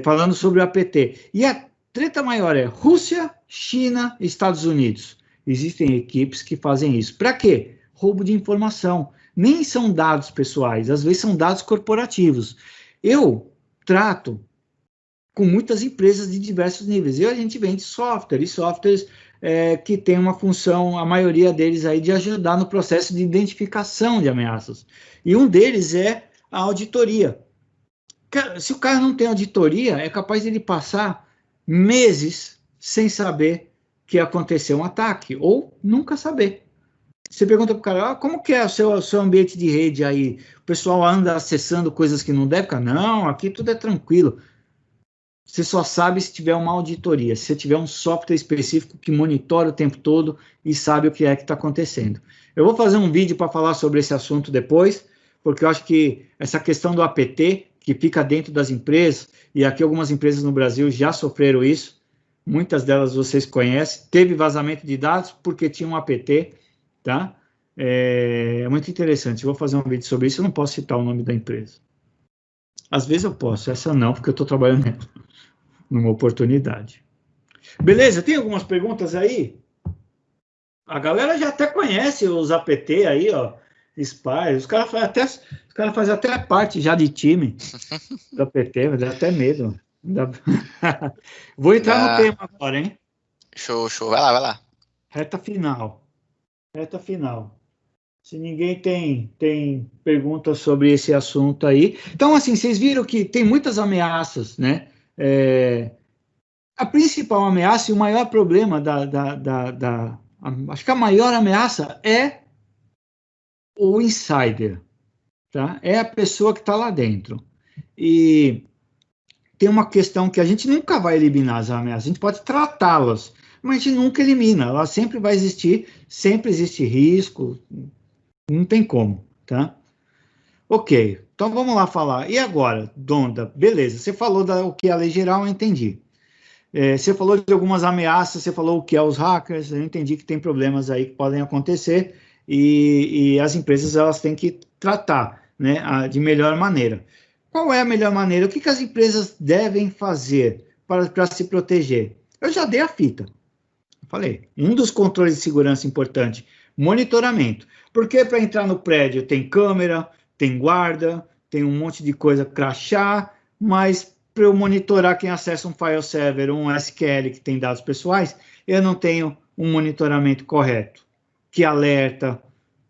Speaker 2: falando sobre o APT. E a treta maior é Rússia, China e Estados Unidos. Existem equipes que fazem isso. Para quê? Roubo de informação. Nem são dados pessoais, às vezes são dados corporativos. Eu trato com muitas empresas de diversos níveis. E a gente vende software, e softwares que tem uma função, a maioria deles aí, de ajudar no processo de identificação de ameaças. E um deles é a auditoria. Se o cara não tem auditoria, é capaz de ele passar meses sem saber que aconteceu um ataque, ou nunca saber. Você pergunta para o cara, como que é o seu ambiente de rede aí? O pessoal anda acessando coisas que não deve? Não, aqui tudo é tranquilo. Você só sabe se tiver uma auditoria, se tiver um software específico que monitora o tempo todo e sabe o que é que está acontecendo. Eu vou fazer um vídeo para falar sobre esse assunto depois, porque eu acho que essa questão do APT, que fica dentro das empresas, e aqui algumas empresas no Brasil já sofreram isso, muitas delas vocês conhecem, teve vazamento de dados porque tinha um APT, tá? É muito interessante, eu vou fazer um vídeo sobre isso, eu não posso citar o nome da empresa. Às vezes eu posso, essa não, porque eu estou trabalhando numa oportunidade. Beleza, tem algumas perguntas aí? A galera já até conhece os APT aí, ó, Spy, os caras fazem até parte já de time do APT, dá até medo. Vou entrar no tema agora, hein?
Speaker 1: Show. Vai lá.
Speaker 2: Reta final. Se ninguém tem perguntas sobre esse assunto aí. Então, assim, vocês viram que tem muitas ameaças, né? A principal ameaça e o maior problema acho que a maior ameaça é o insider, tá? É a pessoa que está lá dentro. E tem uma questão que a gente nunca vai eliminar as ameaças, a gente pode tratá-las, mas a gente nunca elimina, ela sempre vai existir, sempre existe risco, não tem como, tá? Ok, então vamos lá falar. E agora, Donda, beleza, você falou o que é a lei geral, eu entendi. Você falou de algumas ameaças, você falou o que é os hackers, eu entendi que tem problemas aí que podem acontecer e as empresas elas têm que tratar, né, de melhor maneira. Qual é a melhor maneira? O que, que as empresas devem fazer para se proteger? Eu já dei a fita. Eu falei, um dos controles de segurança importante, monitoramento. Porque para entrar no prédio tem câmera, tem guarda, tem um monte de coisa crachá, mas para eu monitorar quem acessa um file server ou um SQL que tem dados pessoais, eu não tenho um monitoramento correto, que alerta,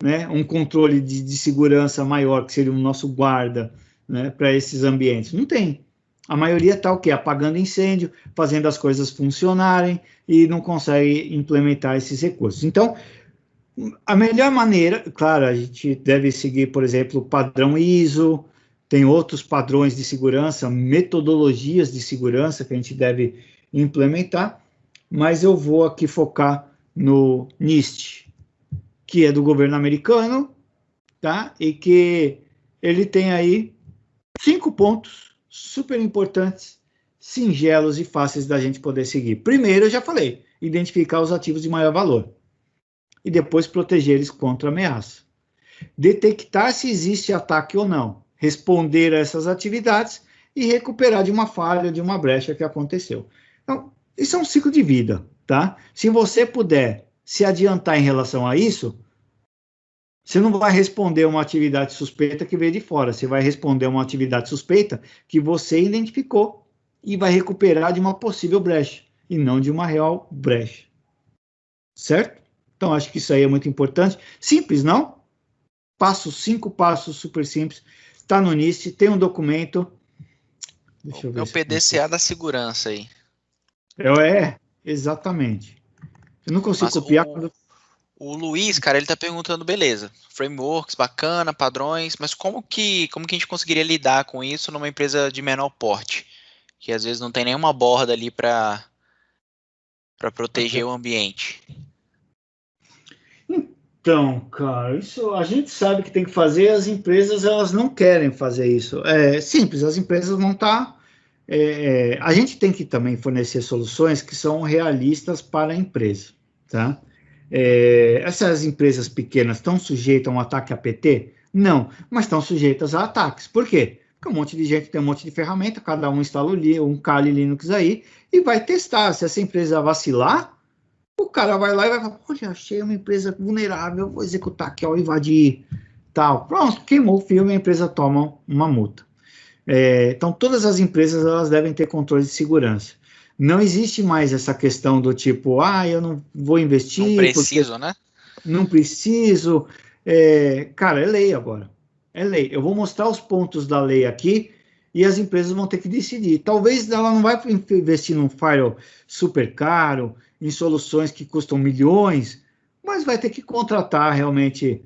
Speaker 2: né, um controle de segurança maior, que seria o nosso guarda, né, para esses ambientes. Não tem. A maioria está o quê? Apagando incêndio, fazendo as coisas funcionarem e não consegue implementar esses recursos. Então, a melhor maneira, claro, a gente deve seguir, por exemplo, o padrão ISO, tem outros padrões de segurança, metodologias de segurança que a gente deve implementar, mas eu vou aqui focar no NIST, que é do governo americano, tá? E que ele tem aí 5 pontos super importantes, singelos e fáceis da gente poder seguir. Primeiro, eu já falei, identificar os ativos de maior valor e depois proteger eles contra ameaça. Detectar se existe ataque ou não, responder a essas atividades e recuperar de uma falha, de uma brecha que aconteceu. Então, isso é um ciclo de vida, tá? Se você puder se adiantar em relação a isso, você não vai responder uma atividade suspeita que veio de fora, você vai responder uma atividade suspeita que você identificou e vai recuperar de uma possível brecha, e não de uma real brecha. Certo? Então, acho que isso aí é muito importante. Simples, não? 5 passos super simples. Está no NIST, tem um documento.
Speaker 1: Deixa eu ver. É o PDCA da segurança aí.
Speaker 2: Exatamente. Eu não consigo copiar.
Speaker 1: O Luiz, cara, ele tá perguntando, beleza, frameworks, bacana, padrões, mas como que a gente conseguiria lidar com isso numa empresa de menor porte? Que às vezes não tem nenhuma borda ali para proteger o ambiente.
Speaker 2: Então, cara, isso a gente sabe que tem que fazer, as empresas elas não querem fazer isso. É simples, as empresas não estão. A gente tem que também fornecer soluções que são realistas para a empresa, tá? Essas empresas pequenas estão sujeitas a um ataque APT? Não, mas estão sujeitas a ataques. Por quê? Porque um monte de gente tem um monte de ferramenta, cada um instala um Kali Linux aí e vai testar. Se essa empresa vacilar, o cara vai lá e vai falar, olha, achei uma empresa vulnerável, vou executar aqui, ó, invadir, tal. Pronto, queimou o filme, a empresa toma uma multa. Então, todas as empresas, elas devem ter controle de segurança. Não existe mais essa questão do tipo, eu não vou investir.
Speaker 1: Não preciso, né?
Speaker 2: Não preciso. Cara, é lei agora. É lei. Eu vou mostrar os pontos da lei aqui e as empresas vão ter que decidir. Talvez ela não vai investir num firewall super caro, em soluções que custam milhões, mas vai ter que contratar realmente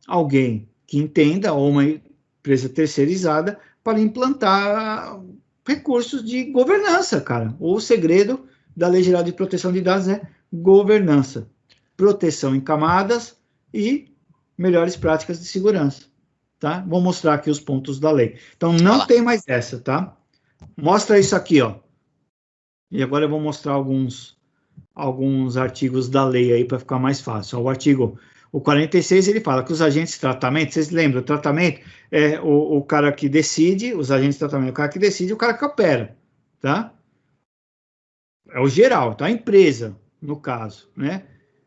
Speaker 2: alguém que entenda, ou uma empresa terceirizada, para implantar recursos de governança, cara. O segredo da Lei Geral de Proteção de Dados é governança, proteção em camadas e melhores práticas de segurança, tá? Vou mostrar aqui os pontos da lei. Então, não tem mais essa, tá? Mostra isso aqui, ó. E agora eu vou mostrar alguns artigos da lei aí para ficar mais fácil. O artigo 46, ele fala que os agentes de tratamento, vocês lembram, o tratamento é o cara que decide, os agentes de tratamento, o cara que decide e o cara que opera, tá? É o geral, tá? A empresa, no caso, né?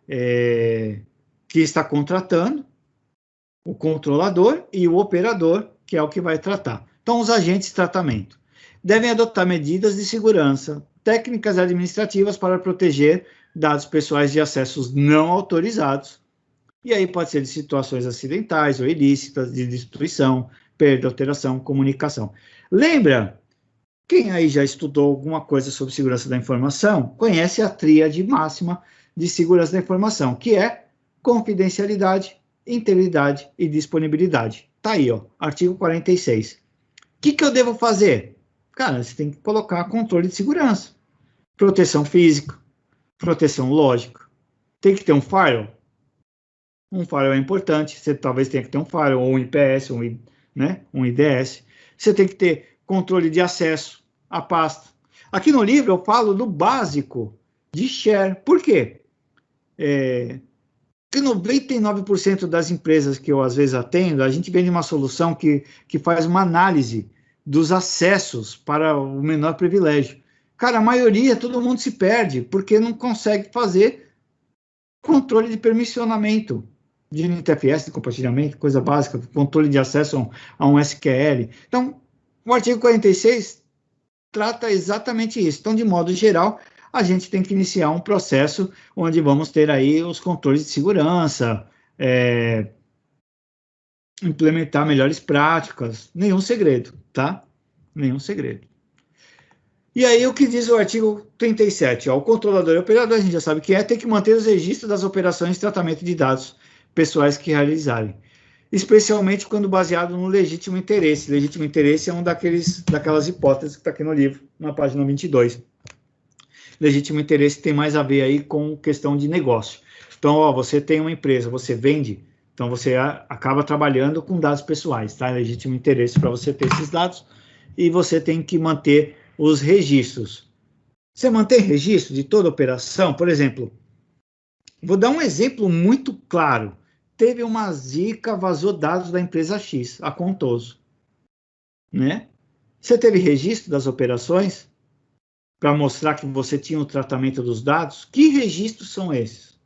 Speaker 2: Que está contratando, o controlador e o operador, que é o que vai tratar. Então, os agentes de tratamento devem adotar medidas de segurança, técnicas administrativas para proteger dados pessoais de acessos não autorizados. E aí pode ser de situações acidentais ou ilícitas, de destruição, perda, alteração, comunicação. Lembra? Quem aí já estudou alguma coisa sobre segurança da informação, conhece a tríade máxima de segurança da informação, que é confidencialidade, integridade e disponibilidade. Tá aí, ó, artigo 46. O que eu devo fazer? Cara, você tem que colocar controle de segurança, proteção física, proteção lógica. Tem que ter um firewall. Um firewall é importante. Você talvez tenha que ter um firewall, ou um IPS, né, um IDS. Você tem que ter controle de acesso à pasta. Aqui no livro eu falo do básico de share. Por quê? Porque 99% das empresas que eu às vezes atendo, a gente vende uma solução que faz uma análise dos acessos para o menor privilégio. Cara, a maioria, todo mundo se perde, porque não consegue fazer controle de permissionamento de NTFS, de compartilhamento, coisa básica, controle de acesso a um SQL. Então, o artigo 46 trata exatamente isso. Então, de modo geral, a gente tem que iniciar um processo onde vamos ter aí os controles de segurança, implementar melhores práticas, nenhum segredo, tá? Nenhum segredo. E aí, o que diz o artigo 37? Ó, o controlador e operador, a gente já sabe que tem que manter os registros das operações de tratamento de dados pessoais que realizarem, especialmente quando baseado no legítimo interesse. Legítimo interesse é daquelas hipóteses que está aqui no livro, na página 22. Legítimo interesse tem mais a ver aí com questão de negócio. Então, ó, você tem uma empresa, você vende, então você acaba trabalhando com dados pessoais, tá? Legítimo interesse para você ter esses dados e você tem que manter os registros. Você mantém registro de toda operação? Por exemplo, vou dar um exemplo muito claro. Teve uma zica, vazou dados da empresa X, a Contoso, né? Você teve registro das operações para mostrar que você tinha o tratamento dos dados? Que registros são esses?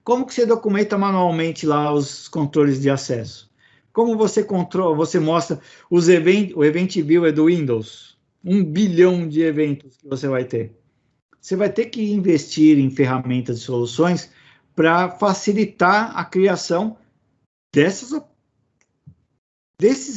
Speaker 2: Como que você documenta manualmente lá os controles de acesso? Como você controla, você mostra o Event Viewer do Windows? 1 bilhão de eventos que você vai ter. Você vai ter que investir em ferramentas e soluções para facilitar a criação desses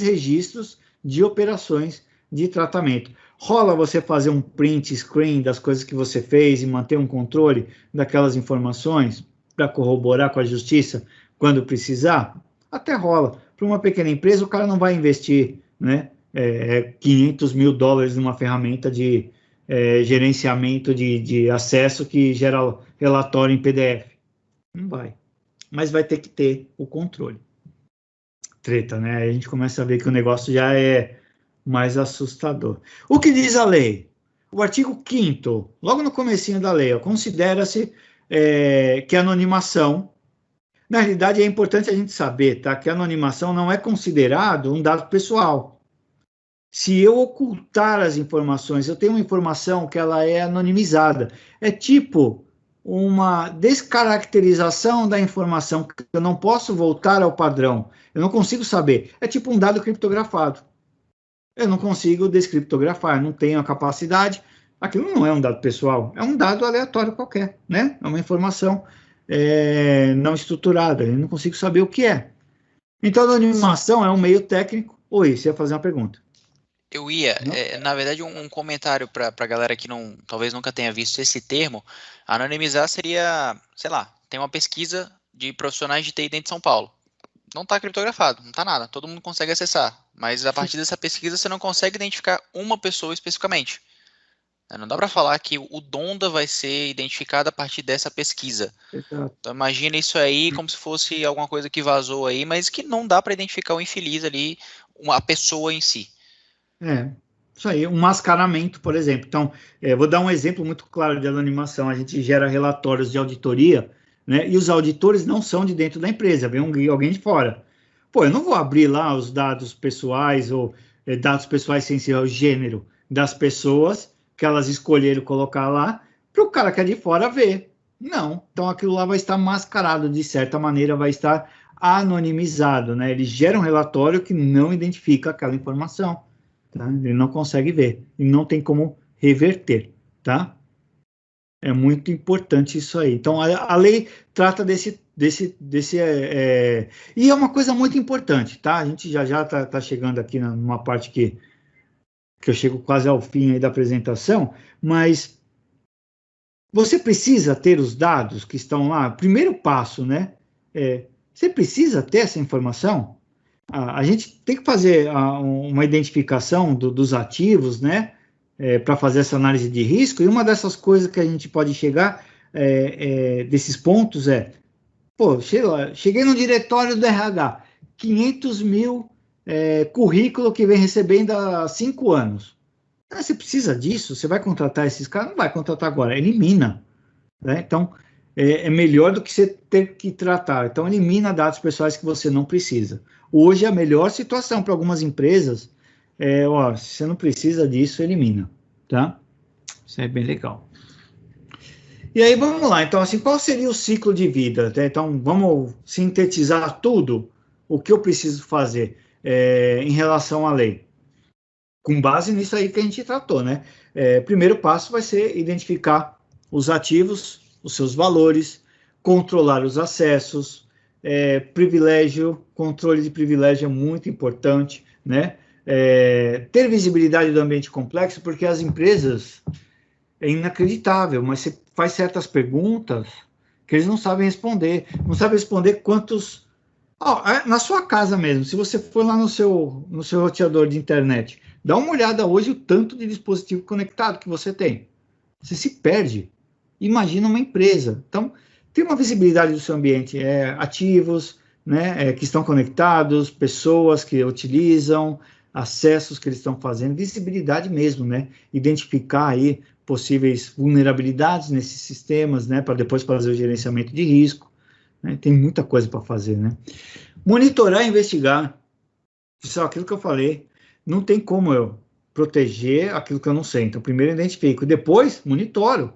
Speaker 2: registros de operações de tratamento. Rola você fazer um print screen das coisas que você fez e manter um controle daquelas informações para corroborar com a justiça quando precisar? Até rola. Para uma pequena empresa, o cara não vai investir, né, 500 mil dólares numa ferramenta de gerenciamento de acesso que gera relatório em PDF. Não vai. Mas vai ter que ter o controle. Treta, né? Aí a gente começa a ver que o negócio já é mais assustador. O que diz a lei? O artigo 5º, logo no comecinho da lei, considera-se que a anonimação, na realidade é importante a gente saber, tá? Que a anonimação não é considerado um dado pessoal. Se eu ocultar as informações, eu tenho uma informação que ela é anonimizada. É tipo uma descaracterização da informação, que eu não posso voltar ao padrão. Eu não consigo saber. É tipo um dado criptografado. Eu não consigo descriptografar, não tenho a capacidade. Aquilo não é um dado pessoal, é um dado aleatório qualquer, né? É uma informação não estruturada, eu não consigo saber o que é. Então, a anonimação é um meio técnico. Oi, você ia fazer uma pergunta.
Speaker 1: Eu ia, na verdade, um comentário para a galera que talvez nunca tenha visto esse termo. Anonimizar seria, sei lá, tem uma pesquisa de profissionais de TI dentro de São Paulo. Não está criptografado, não está nada, todo mundo consegue acessar. Mas a partir dessa pesquisa você não consegue identificar uma pessoa especificamente. Não dá para falar que o Donda vai ser identificado a partir dessa pesquisa.
Speaker 2: Exato.
Speaker 1: Então imagina isso aí como se fosse alguma coisa que vazou aí, mas que não dá para identificar o infeliz ali, a pessoa em si.
Speaker 2: Isso aí, um mascaramento, por exemplo. Então, vou dar um exemplo muito claro de anonimação. A gente gera relatórios de auditoria, né? E os auditores não são de dentro da empresa, vem alguém de fora. Pô, eu não vou abrir lá os dados pessoais ou dados pessoais sem ser o gênero das pessoas que elas escolheram colocar lá para o cara que é de fora ver. Não. Então, aquilo lá vai estar mascarado, de certa maneira, vai estar anonimizado, né? Ele gera um relatório que não identifica aquela informação. Tá? Ele não consegue ver, e não tem como reverter, tá? É muito importante isso aí. Então, a lei trata e é uma coisa muito importante, tá? A gente já tá chegando aqui numa parte que eu chego quase ao fim aí da apresentação, mas você precisa ter os dados que estão lá. Primeiro passo, né? Você precisa ter essa informação. a gente tem que fazer uma identificação dos ativos, né, para fazer essa análise de risco, e uma dessas coisas que a gente pode chegar, desses pontos pô, cheguei no diretório do RH, 500 mil currículo que vem recebendo há 5 anos. Você precisa disso? Você vai contratar esses caras? Não vai contratar agora, elimina. Né? Então, é melhor do que você ter que tratar. Então, elimina dados pessoais que você não precisa. Hoje, a melhor situação para algumas empresas se você não precisa disso, elimina. Tá? Isso é bem legal. E aí, vamos lá. Então, assim, qual seria o ciclo de vida? Então, vamos sintetizar tudo o que eu preciso fazer em relação à lei. Com base nisso aí que a gente tratou, né? Primeiro passo vai ser identificar os ativos, os seus valores, controlar os acessos, privilégio, controle de privilégio é muito importante, né? Ter visibilidade do ambiente complexo, porque as empresas é inacreditável, mas você faz certas perguntas que eles não sabem responder. Não sabem responder quantos... na sua casa mesmo, se você for lá no seu roteador de internet, dá uma olhada hoje o tanto de dispositivo conectado que você tem. Você se perde. Imagina uma empresa. Então, tem uma visibilidade do seu ambiente, ativos, né, que estão conectados, pessoas que utilizam, acessos que eles estão fazendo, visibilidade mesmo, né? Identificar aí possíveis vulnerabilidades nesses sistemas, né, para depois fazer o gerenciamento de risco. Né? Tem muita coisa para fazer, né? Monitorar e investigar. Isso é aquilo que eu falei. Não tem como eu proteger aquilo que eu não sei. Então, primeiro eu identifico, depois monitoro.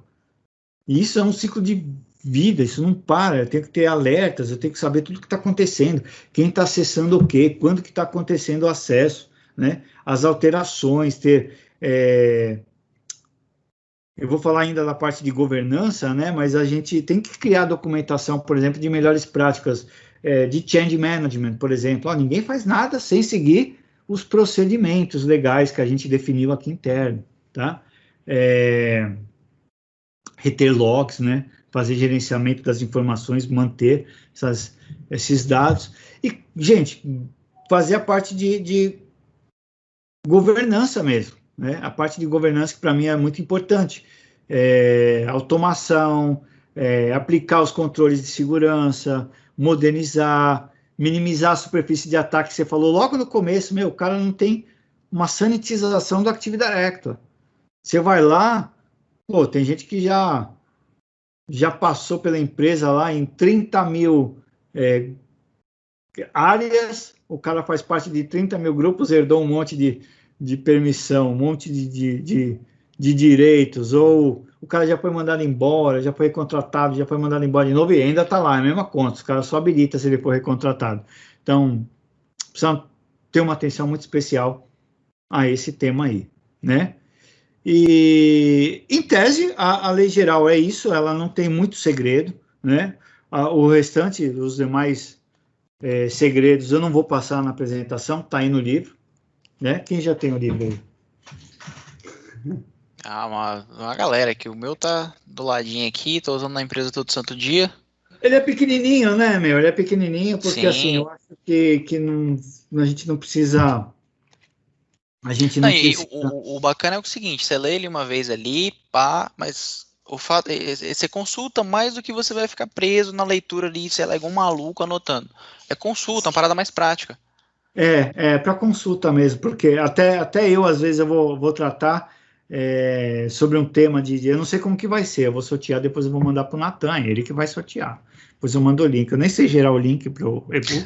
Speaker 2: E isso é um ciclo de vida, isso não para. Eu tenho que ter alertas, eu tenho que saber tudo o que está acontecendo, quem está acessando o quê, quando que está acontecendo o acesso, né? As alterações, eu vou falar ainda da parte de governança, né? Mas a gente tem que criar documentação, por exemplo, de melhores práticas de change management, por exemplo. Ninguém faz nada sem seguir os procedimentos legais que a gente definiu aqui interno, tá? Reter logs, né? Fazer gerenciamento das informações, manter esses dados. E, gente, fazer a parte de governança mesmo. Né? A parte de governança que para mim é muito importante. Automação, aplicar os controles de segurança, modernizar, minimizar a superfície de ataque. Você falou logo no começo, o cara não tem uma sanitização do Active Directory. Você vai lá, tem gente que já passou pela empresa lá em 30 mil áreas, o cara faz parte de 30 mil grupos, herdou um monte de permissão, um monte de direitos, ou o cara já foi mandado embora, já foi recontratado, já foi mandado embora de novo e ainda está lá, é a mesma conta, os caras só habilita se ele for recontratado. Então, precisa ter uma atenção muito especial a esse tema aí, né? E, em tese, a lei geral é isso, ela não tem muito segredo, né? O restante, os demais segredos, eu não vou passar na apresentação, está aí no livro, né? Quem já tem o livro aí?
Speaker 1: Uma galera aqui. O meu tá do ladinho aqui, tô usando na empresa todo santo dia.
Speaker 2: Ele é pequenininho, né, meu? Ele é pequenininho porque,
Speaker 1: Sim.
Speaker 2: assim, eu acho que não, a gente não precisa...
Speaker 1: O bacana é o seguinte, você lê ele uma vez ali, mas o fato você consulta mais do que você vai ficar preso na leitura ali, sei lá, igual um maluco anotando. Consulta, uma parada mais prática.
Speaker 2: Para consulta mesmo, porque até eu, às vezes, eu vou tratar sobre um tema eu não sei como que vai ser, eu vou sortear, depois eu vou mandar para o Natan, ele que vai sortear. Depois eu mando o link, eu nem sei gerar o link para o e-book.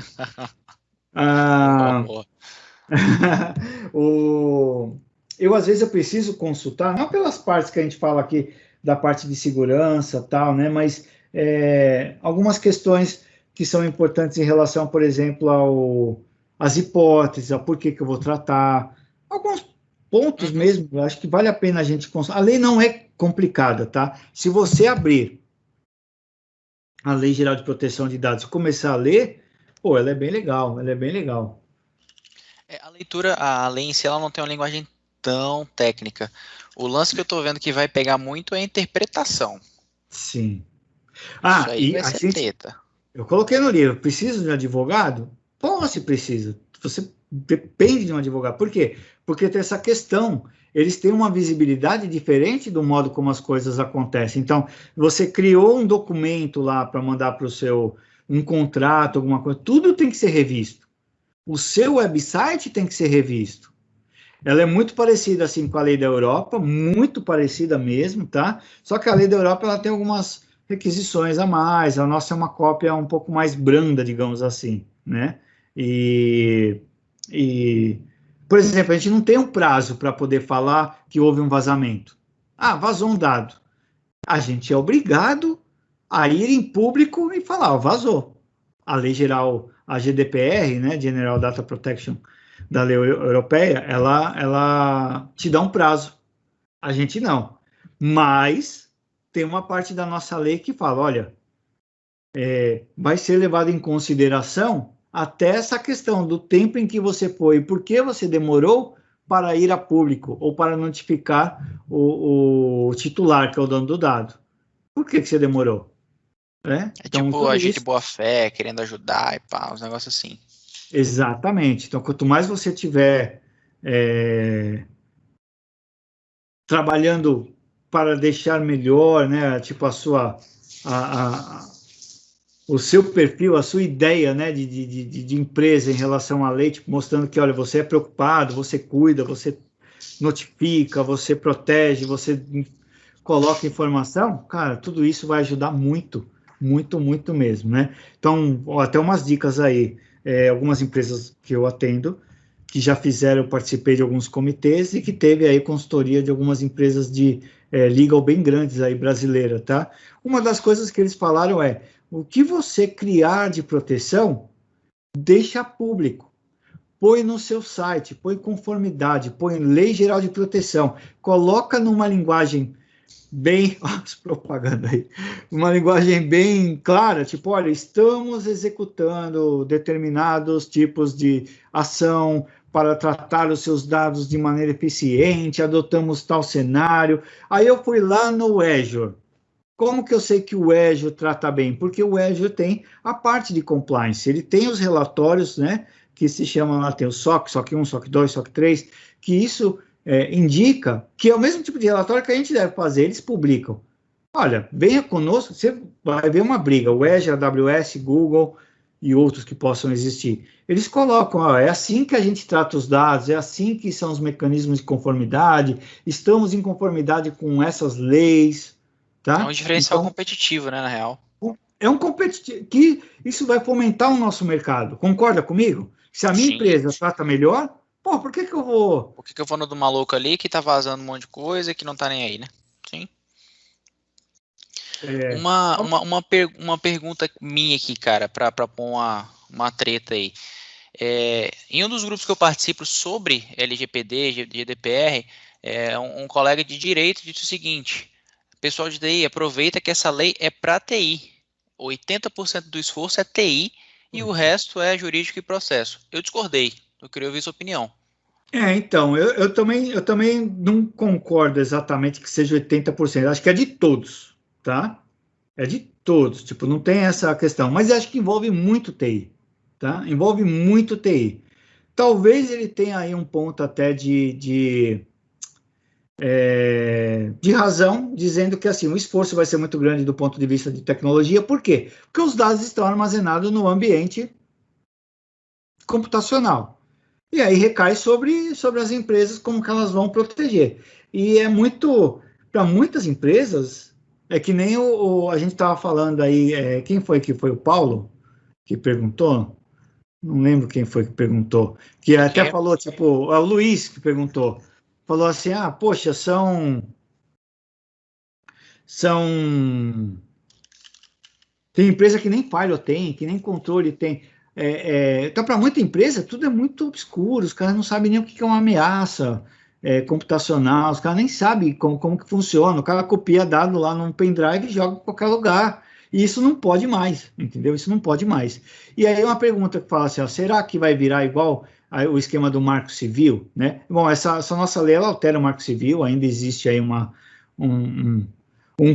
Speaker 2: Eu, às vezes, eu preciso consultar, não pelas partes que a gente fala aqui, da parte de segurança, tal, né, mas algumas questões que são importantes em relação, por exemplo, às hipóteses, ao porquê que eu vou tratar, alguns pontos mesmo, eu acho que vale a pena a gente consultar. A lei não é complicada, tá? Se você abrir a Lei Geral de Proteção de Dados e começar a ler, ela é bem legal,
Speaker 1: A leitura, a lei em si, ela não tem uma linguagem tão técnica. O lance que eu tô vendo que vai pegar muito é a interpretação.
Speaker 2: Sim.
Speaker 1: Isso aí vai ser treta.
Speaker 2: Eu coloquei no livro, preciso de um advogado? Se precisa. você depende de um advogado. Por quê? Porque tem essa questão, eles têm uma visibilidade diferente do modo como as coisas acontecem. Então, você criou um documento lá para mandar para o seu, um contrato, alguma coisa, tudo tem que ser revisto. O seu website tem que ser revisto. Ela é muito parecida assim com a lei da Europa, muito parecida mesmo, tá? Só que a lei da Europa ela tem algumas requisições a mais, a nossa é uma cópia um pouco mais branda, digamos assim, né? E, por exemplo, a gente não tem um prazo para poder falar que houve um vazamento. Ah, vazou um dado. A gente é obrigado a ir em público e falar, ó, vazou. A lei geral, a GDPR, né, General Data Protection da lei europeia, ela te dá um prazo. A gente não. Mas tem uma parte da nossa lei que fala, olha, vai ser levado em consideração até essa questão do tempo em que você foi e por que você demorou para ir a público ou para notificar o titular, que é o dono do dado. Por que você demorou?
Speaker 1: É
Speaker 2: Então,
Speaker 1: tipo agir de
Speaker 2: isso...
Speaker 1: boa fé, querendo ajudar e pá, uns negócios assim.
Speaker 2: Exatamente. Então, quanto mais você tiver trabalhando para deixar melhor, né, tipo o seu perfil, a sua ideia, né, de empresa em relação à lei, tipo, mostrando que, olha, você é preocupado, você cuida, você notifica, você protege, você coloca informação, cara, tudo isso vai ajudar muito, muito, muito mesmo, né? Então, até umas dicas aí, algumas empresas que eu atendo, que já fizeram, eu participei de alguns comitês e que teve aí consultoria de algumas empresas de legal bem grandes aí, brasileira, tá? Uma das coisas que eles falaram é, o que você criar de proteção, deixa público. Põe no seu site, põe conformidade, põe lei geral de proteção, coloca numa linguagem bem, as propaganda aí, uma linguagem bem clara, tipo, olha, estamos executando determinados tipos de ação para tratar os seus dados de maneira eficiente, adotamos tal cenário. Aí eu fui lá no Azure. Como que eu sei que o Azure trata bem? Porque o Azure tem a parte de compliance, ele tem os relatórios, né, que se chamam lá, tem o SOC, SOC 1, SOC 2, SOC 3, que isso indica que é o mesmo tipo de relatório que a gente deve fazer, eles publicam. Olha, venha conosco, você vai ver uma briga, o Azure, a AWS, Google e outros que possam existir. Eles colocam, ó, é assim que a gente trata os dados, é assim que são os mecanismos de conformidade, estamos em conformidade com essas leis,
Speaker 1: É um
Speaker 2: tá?
Speaker 1: diferencial
Speaker 2: Então,
Speaker 1: competitivo, né, na real.
Speaker 2: é um competitivo, que isso vai fomentar o nosso mercado, concorda comigo? Se a minha
Speaker 1: Sim.
Speaker 2: empresa trata melhor, pô, por que que eu vou...
Speaker 1: Por que eu vou no do maluco ali que tá vazando um monte de coisa que não tá nem aí, né? Sim. Uma pergunta minha aqui, cara, pra pôr uma treta aí. Em um dos grupos que eu participo sobre LGPD, GDPR, um colega de direito disse o seguinte: pessoal de TI, aproveita que essa lei é para TI. 80% do esforço é TI e o resto é jurídico e processo. Eu discordei, eu queria ouvir sua opinião.
Speaker 2: Então, eu também não concordo exatamente que seja 80%, acho que é de todos, tá? É de todos, tipo, não tem essa questão, mas acho que envolve muito TI, tá? Envolve muito TI. Talvez ele tenha aí um ponto até de razão, dizendo que assim, o esforço vai ser muito grande do ponto de vista de tecnologia, por quê? Porque os dados estão armazenados no ambiente computacional. E aí recai sobre as empresas como que elas vão proteger. E é muito, para muitas empresas, é que nem a gente estava falando aí, quem foi que foi o Paulo que perguntou? Não lembro quem foi que perguntou, que
Speaker 1: O
Speaker 2: até
Speaker 1: quê?
Speaker 2: falou, tipo, o Luiz que perguntou, falou assim, poxa, são tem empresa que nem firewall tem, que nem controle tem. Então, para muita empresa, tudo é muito obscuro, os caras não sabem nem o que é uma ameaça computacional, os caras nem sabem como que funciona. O cara copia dado lá num pendrive e joga em qualquer lugar. E isso não pode mais, entendeu? Isso não pode mais. E aí uma pergunta que fala assim, ó, será que vai virar igual o esquema do Marco Civil, né? Bom, essa nossa lei, ela altera o Marco Civil, ainda existe aí um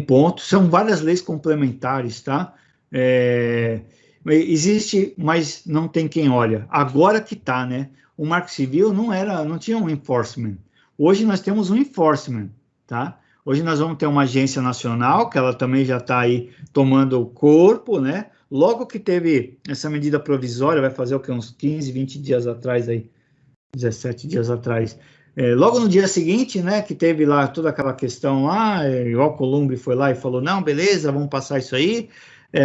Speaker 2: ponto, são várias leis complementares, tá? É, existe, mas não tem quem olha. Agora que tá, né? O Marco Civil não tinha um enforcement. Hoje nós temos um enforcement, tá? Hoje nós vamos ter uma agência nacional, que ela também já está aí tomando o corpo, né? Logo que teve essa medida provisória, vai fazer o que, uns 15, 20 dias atrás aí, 17 dias atrás. Logo no dia seguinte, né, que teve lá toda aquela questão lá, o Alcolumbre foi lá e falou, não, beleza, vamos passar isso aí.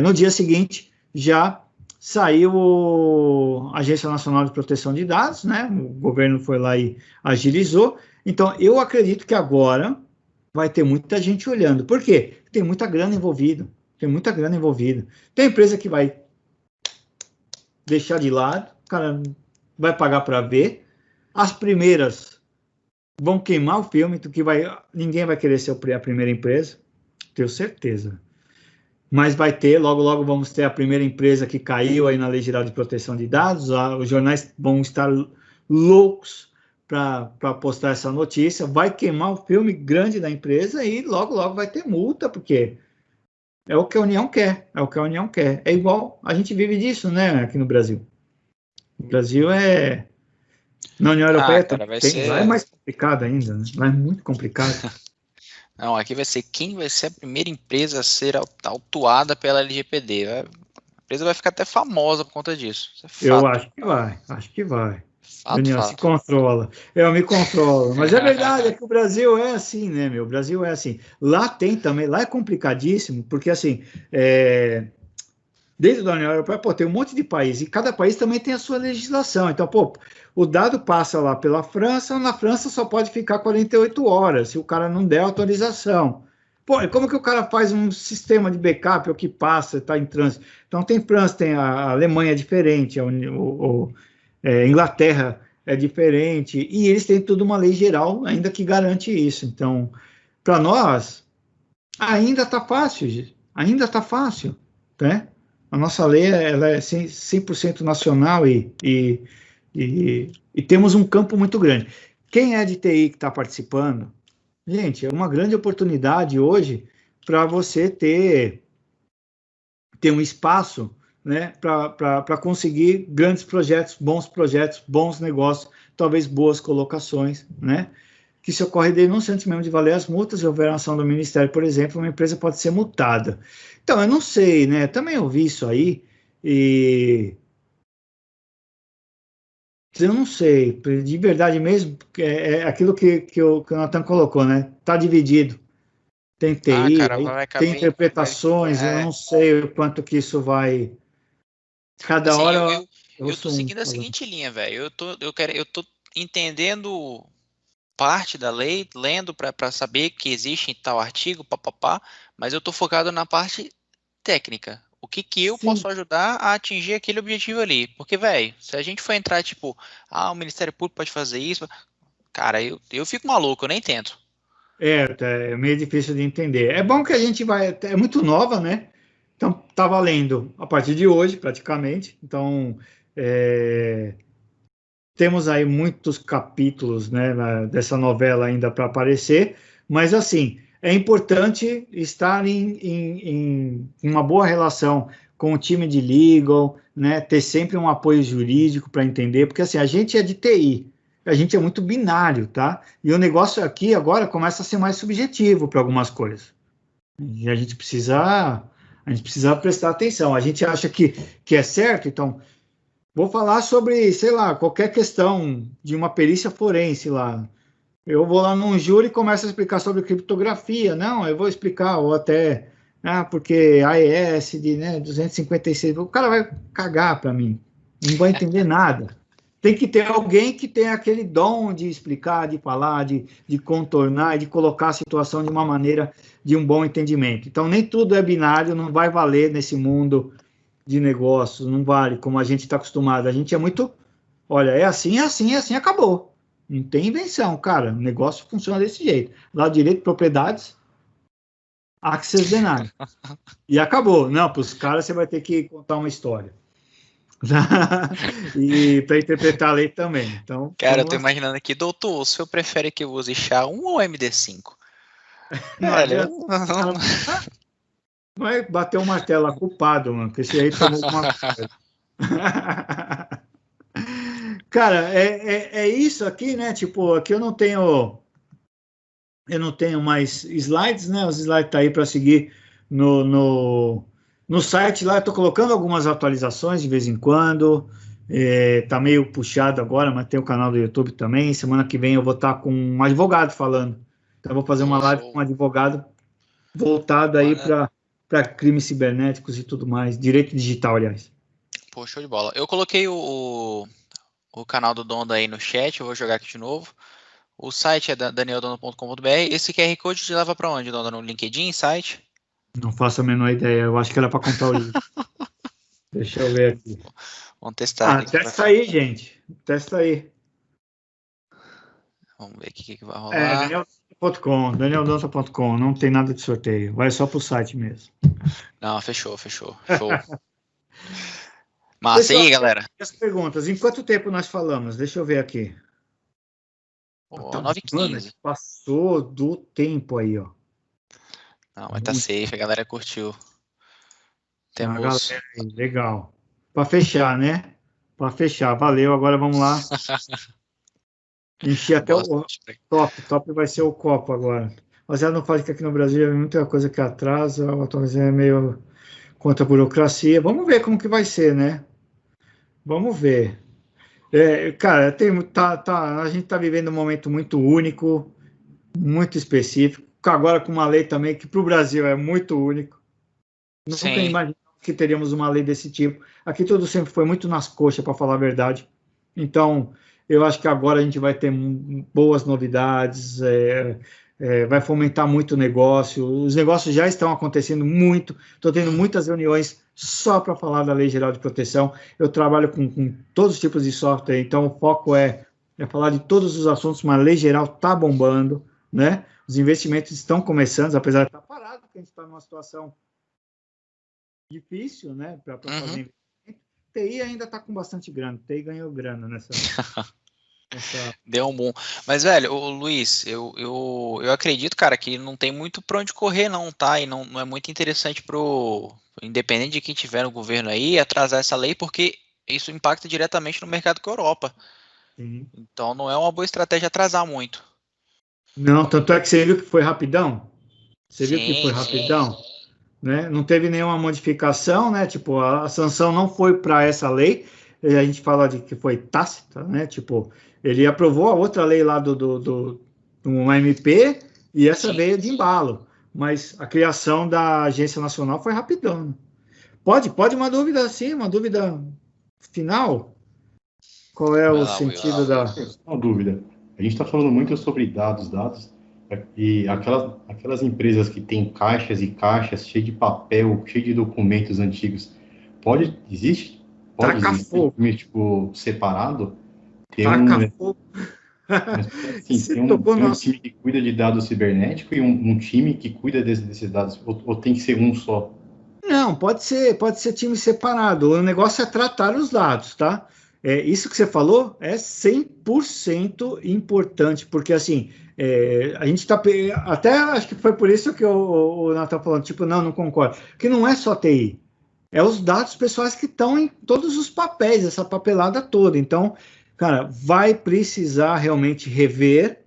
Speaker 2: No dia seguinte, já saiu a Agência Nacional de Proteção de Dados, né, o governo foi lá e agilizou. Então, eu acredito que agora vai ter muita gente olhando. Por quê? Tem muita grana envolvida. Tem muita grana envolvida. Tem empresa que vai deixar de lado, o cara vai pagar para ver. As primeiras vão queimar o filme, ninguém vai querer ser a primeira empresa, tenho certeza. Mas vai ter, logo, logo vamos ter a primeira empresa que caiu aí na Lei Geral de Proteção de Dados, os jornais vão estar loucos para postar essa notícia, vai queimar o filme grande da empresa e logo, logo vai ter multa, porque é o que a União quer, é o que a União quer. É igual, a gente vive disso, né, aqui no Brasil. O Brasil na União Europeia
Speaker 1: cara,
Speaker 2: lá é mais complicado ainda, né? Lá é muito complicado.
Speaker 1: Não, aqui vai ser quem vai ser a primeira empresa a ser autuada pela LGPD. A empresa vai ficar até famosa por conta disso.
Speaker 2: Eu acho que vai.
Speaker 1: Fato.
Speaker 2: Se controla. Eu me controlo. Mas é verdade, é que o Brasil é assim, né, meu? O Brasil é assim. Lá tem também, lá é complicadíssimo, porque assim, dentro da União Europeia, tem um monte de país, e cada país também tem a sua legislação. Então, o dado passa lá pela França, na França só pode ficar 48 horas, se o cara não der autorização. Como que o cara faz um sistema de backup, o que passa, está em trânsito? Então, tem França, tem a Alemanha é diferente, Inglaterra é diferente, e eles têm toda uma lei geral ainda que garante isso. Então, para nós, ainda está fácil, né? A nossa lei ela é 100% nacional e temos um campo muito grande. Quem é de TI que está participando, gente, é uma grande oportunidade hoje para você ter um espaço, né, para conseguir grandes projetos, bons negócios, talvez boas colocações, né? Que se ocorre denúncia antes mesmo de valer as multas, e houver ação do Ministério, por exemplo, uma empresa pode ser multada. Então, eu não sei, né? Também ouvi isso aí e eu não sei, de verdade mesmo, é aquilo que o Nathan colocou, né? Está dividido. Tem TI,
Speaker 1: cara,
Speaker 2: tem interpretações, eu não sei o quanto que isso vai. Cada
Speaker 1: assim,
Speaker 2: hora.
Speaker 1: Eu tô seguindo a seguinte linha, velho. Eu tô entendendo parte da lei, lendo para saber que existe em tal artigo, papapá, mas eu tô focado na parte técnica. O que eu posso ajudar a atingir aquele objetivo ali? Porque, velho, se a gente for entrar, tipo, o Ministério Público pode fazer isso, cara, eu fico maluco, eu nem tento.
Speaker 2: É meio difícil de entender. É bom que a gente é muito nova, né? Então, tá valendo a partir de hoje, praticamente. Então, temos aí muitos capítulos, né, dessa novela ainda para aparecer, mas, assim, é importante estar em uma boa relação com o time de legal, né, ter sempre um apoio jurídico para entender, porque, assim, a gente é de TI, a gente é muito binário, tá? E o negócio aqui agora começa a ser mais subjetivo para algumas coisas. E a gente precisa prestar atenção. A gente acha que é certo, então vou falar sobre, sei lá, qualquer questão de uma perícia forense lá. Eu vou lá num júri e começo a explicar sobre criptografia. Não, eu vou explicar, ou até, porque AES de, né, 256, o cara vai cagar para mim, não vai entender nada. Tem que ter alguém que tenha aquele dom de explicar, de falar, de contornar e de colocar a situação de uma maneira de um bom entendimento. Então, nem tudo é binário, não vai valer nesse mundo de negócios, não vale como a gente está acostumado. A gente é muito, olha, é assim, acabou. Não tem invenção, cara. O negócio funciona desse jeito. Lá direito de propriedades, access denied. E acabou. Não, para os caras você vai ter que contar uma história. E para interpretar a lei também. Então,
Speaker 1: cara, eu tô imaginando aqui, doutor, o senhor prefere que eu use SHA-1 ou MD5?
Speaker 2: Não adianta. Vai bater o martelo lá, culpado, mano, que esse aí tomou uma coisa. Cara, é isso aqui, né? Tipo, aqui eu não tenho mais slides, né? Os slides tá aí para seguir no site lá. Eu tô colocando algumas atualizações de vez em quando. Tá meio puxado agora, mas tem o canal do YouTube também. Semana que vem eu vou estar com um advogado falando. Então eu vou fazer uma live com um advogado voltado aí para crimes cibernéticos e tudo mais, direito digital, aliás.
Speaker 1: Pô, show de bola. Eu coloquei o canal do Donda aí no chat, eu vou jogar aqui de novo. O site é danieldonda.com.br. Esse QR Code te leva para onde, Donda? No LinkedIn, site?
Speaker 2: Não faço a menor ideia. Eu acho que era para contar o livro. Deixa eu ver aqui.
Speaker 1: Vamos testar aqui.
Speaker 2: Testa aí, gente. Testa aí.
Speaker 1: Vamos ver aqui o que vai rolar.
Speaker 2: Danieldonça.com. Não tem nada de sorteio. Vai só pro site mesmo.
Speaker 1: Não, fechou. Show. Massa aí, galera.
Speaker 2: As perguntas. Em quanto tempo nós falamos? Deixa eu ver aqui.
Speaker 1: 9h15.
Speaker 2: Passou do tempo aí, ó.
Speaker 1: Não, mas tá safe, a galera curtiu.
Speaker 2: Temos... legal. Para fechar, né? Para fechar. Valeu, agora vamos lá. Encher até o top vai ser o copo agora. Mas ela não fala que aqui no Brasil é muita coisa que atrasa, a atualização é meio contra a burocracia. Vamos ver como que vai ser, né? Vamos ver. Cara, a gente está vivendo um momento muito único, muito específico, agora com uma lei também que para o Brasil é muito único. Nunca imaginamos que teríamos uma lei desse tipo. Aqui tudo sempre foi muito nas coxas, para falar a verdade. Então, eu acho que agora a gente vai ter boas novidades, vai fomentar muito o negócio. Os negócios já estão acontecendo muito. Estou tendo muitas reuniões só para falar da Lei Geral de Proteção. Eu trabalho com todos os tipos de software, então o foco é falar de todos os assuntos, mas a Lei Geral está bombando, né? Os investimentos estão começando, apesar de estar parado, porque a gente está numa situação difícil, né? Para fazer investimento. TI ainda está com bastante grana. TI ganhou grana nessa...
Speaker 1: Deu um boom. Mas, velho, Luiz, eu acredito, cara, que não tem muito pra onde correr, não, tá? E não é muito interessante independente de quem tiver no governo aí, atrasar essa lei, porque isso impacta diretamente no mercado com a Europa.
Speaker 2: Sim.
Speaker 1: Então não é uma boa estratégia atrasar muito.
Speaker 2: Não, tanto é que você viu que foi rapidão? Você viu que foi rapidão? Né? Não teve nenhuma modificação, né? Tipo, a sanção não foi para essa lei. A gente fala de que foi tácita, né? Tipo, ele aprovou a outra lei lá do MP e essa veio de embalo. Mas a criação da Agência Nacional foi rapidão. Né? Pode uma dúvida assim, uma dúvida final? Qual é o sentido da...
Speaker 3: Uma dúvida. A gente está falando muito sobre dados, e aquelas empresas que têm caixas e caixas cheias de papel, cheio de documentos antigos, pode existir um time, tipo, separado? Tem um time que cuida de dados cibernéticos e um time que cuida desses dados, ou tem que ser um só?
Speaker 2: Não, pode ser time separado. O negócio é tratar os dados, tá? Isso que você falou é 100% importante, porque assim, a gente está... Até acho que foi por isso que o Natal falando, tipo, não concordo. Que não é só TI, é os dados pessoais que estão em todos os papéis, essa papelada toda. Então, cara, vai precisar realmente rever,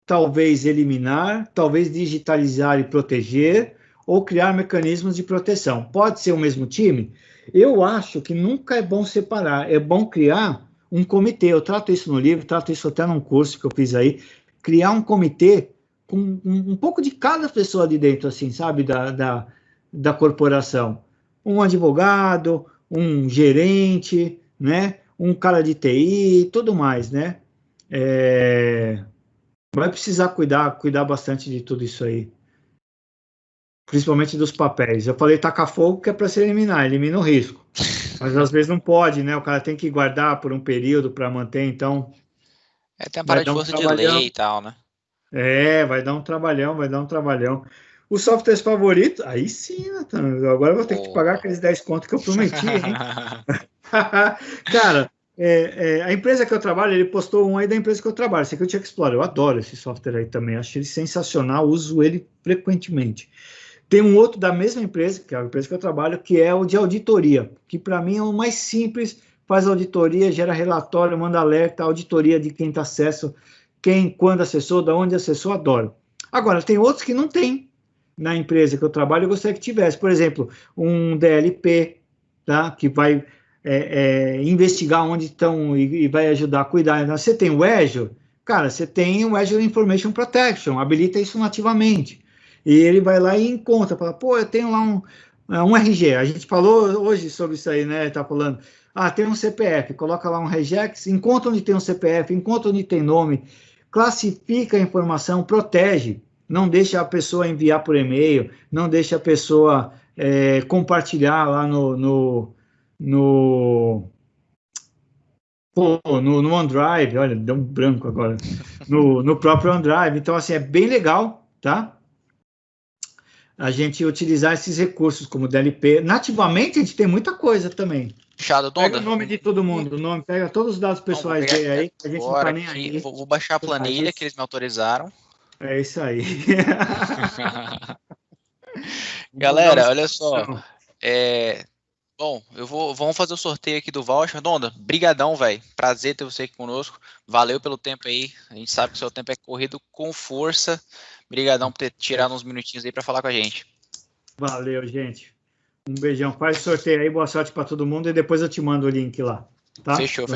Speaker 2: talvez eliminar, talvez digitalizar e proteger, ou criar mecanismos de proteção. Pode ser o mesmo time? Eu acho que nunca é bom separar, é bom criar um comitê. Eu trato isso no livro, trato isso até num curso que eu fiz aí, criar um comitê com um pouco de cada pessoa de dentro, assim, sabe, da corporação. Um advogado, um gerente, né, um cara de TI, tudo mais, né. Vai precisar cuidar bastante de tudo isso aí. Principalmente dos papéis. Eu falei tacar fogo que é para se eliminar, elimina o risco. Mas às vezes não pode, né? O cara tem que guardar por um período para manter, então...
Speaker 1: tem a parada de força de lei e tal, né?
Speaker 2: Vai dar um trabalhão. Os softwares favoritos, aí sim, Nathan, agora eu vou ter que pagar aqueles 10 contos que eu prometi, hein? Cara, a empresa que eu trabalho, ele postou um aí da empresa que eu trabalho, Security Explorer. Eu adoro esse software aí também, acho ele sensacional, uso ele frequentemente. Tem um outro da mesma empresa, que é a empresa que eu trabalho, que é o de auditoria, que para mim é o mais simples, faz auditoria, gera relatório, manda alerta, auditoria de quem está acesso, quem, quando acessou, de onde acessou, adoro. Agora, tem outros que não tem na empresa que eu trabalho, eu gostaria que tivesse. Por exemplo, um DLP, tá? Que vai investigar onde estão e vai ajudar a cuidar. Você tem o Azure, cara, você tem o Azure Information Protection, habilita isso nativamente. E ele vai lá e encontra, fala, pô, eu tenho lá um RG. A gente falou hoje sobre isso aí, né? Tá falando, tem um CPF, coloca lá um regex, encontra onde tem um CPF, encontra onde tem nome, classifica a informação, protege, não deixa a pessoa enviar por e-mail, não deixa a pessoa compartilhar lá no OneDrive, olha, deu um branco agora, no próprio OneDrive. Então, assim, é bem legal, tá? A gente utilizar esses recursos como DLP. Nativamente, a gente tem muita coisa também.
Speaker 1: Fechado,
Speaker 2: Pega
Speaker 1: Donda.
Speaker 2: o nome de todo mundo, o nome, pega todos os dados pessoais dele aí, que a gente não tá nem
Speaker 1: aqui,
Speaker 2: aí.
Speaker 1: vou baixar a planilha que eles me autorizaram.
Speaker 2: É isso aí.
Speaker 1: Galera, olha só. Bom, vamos fazer o sorteio aqui do voucher. Donda, brigadão, velho. Prazer ter você aqui conosco. Valeu pelo tempo aí. A gente sabe que o seu tempo é corrido com força. Brigadão por ter tirado uns minutinhos aí para falar com a gente.
Speaker 2: Valeu, gente. Um beijão. Faz o sorteio aí, boa sorte para todo mundo e depois eu te mando o link lá. Tá?
Speaker 1: Fechou.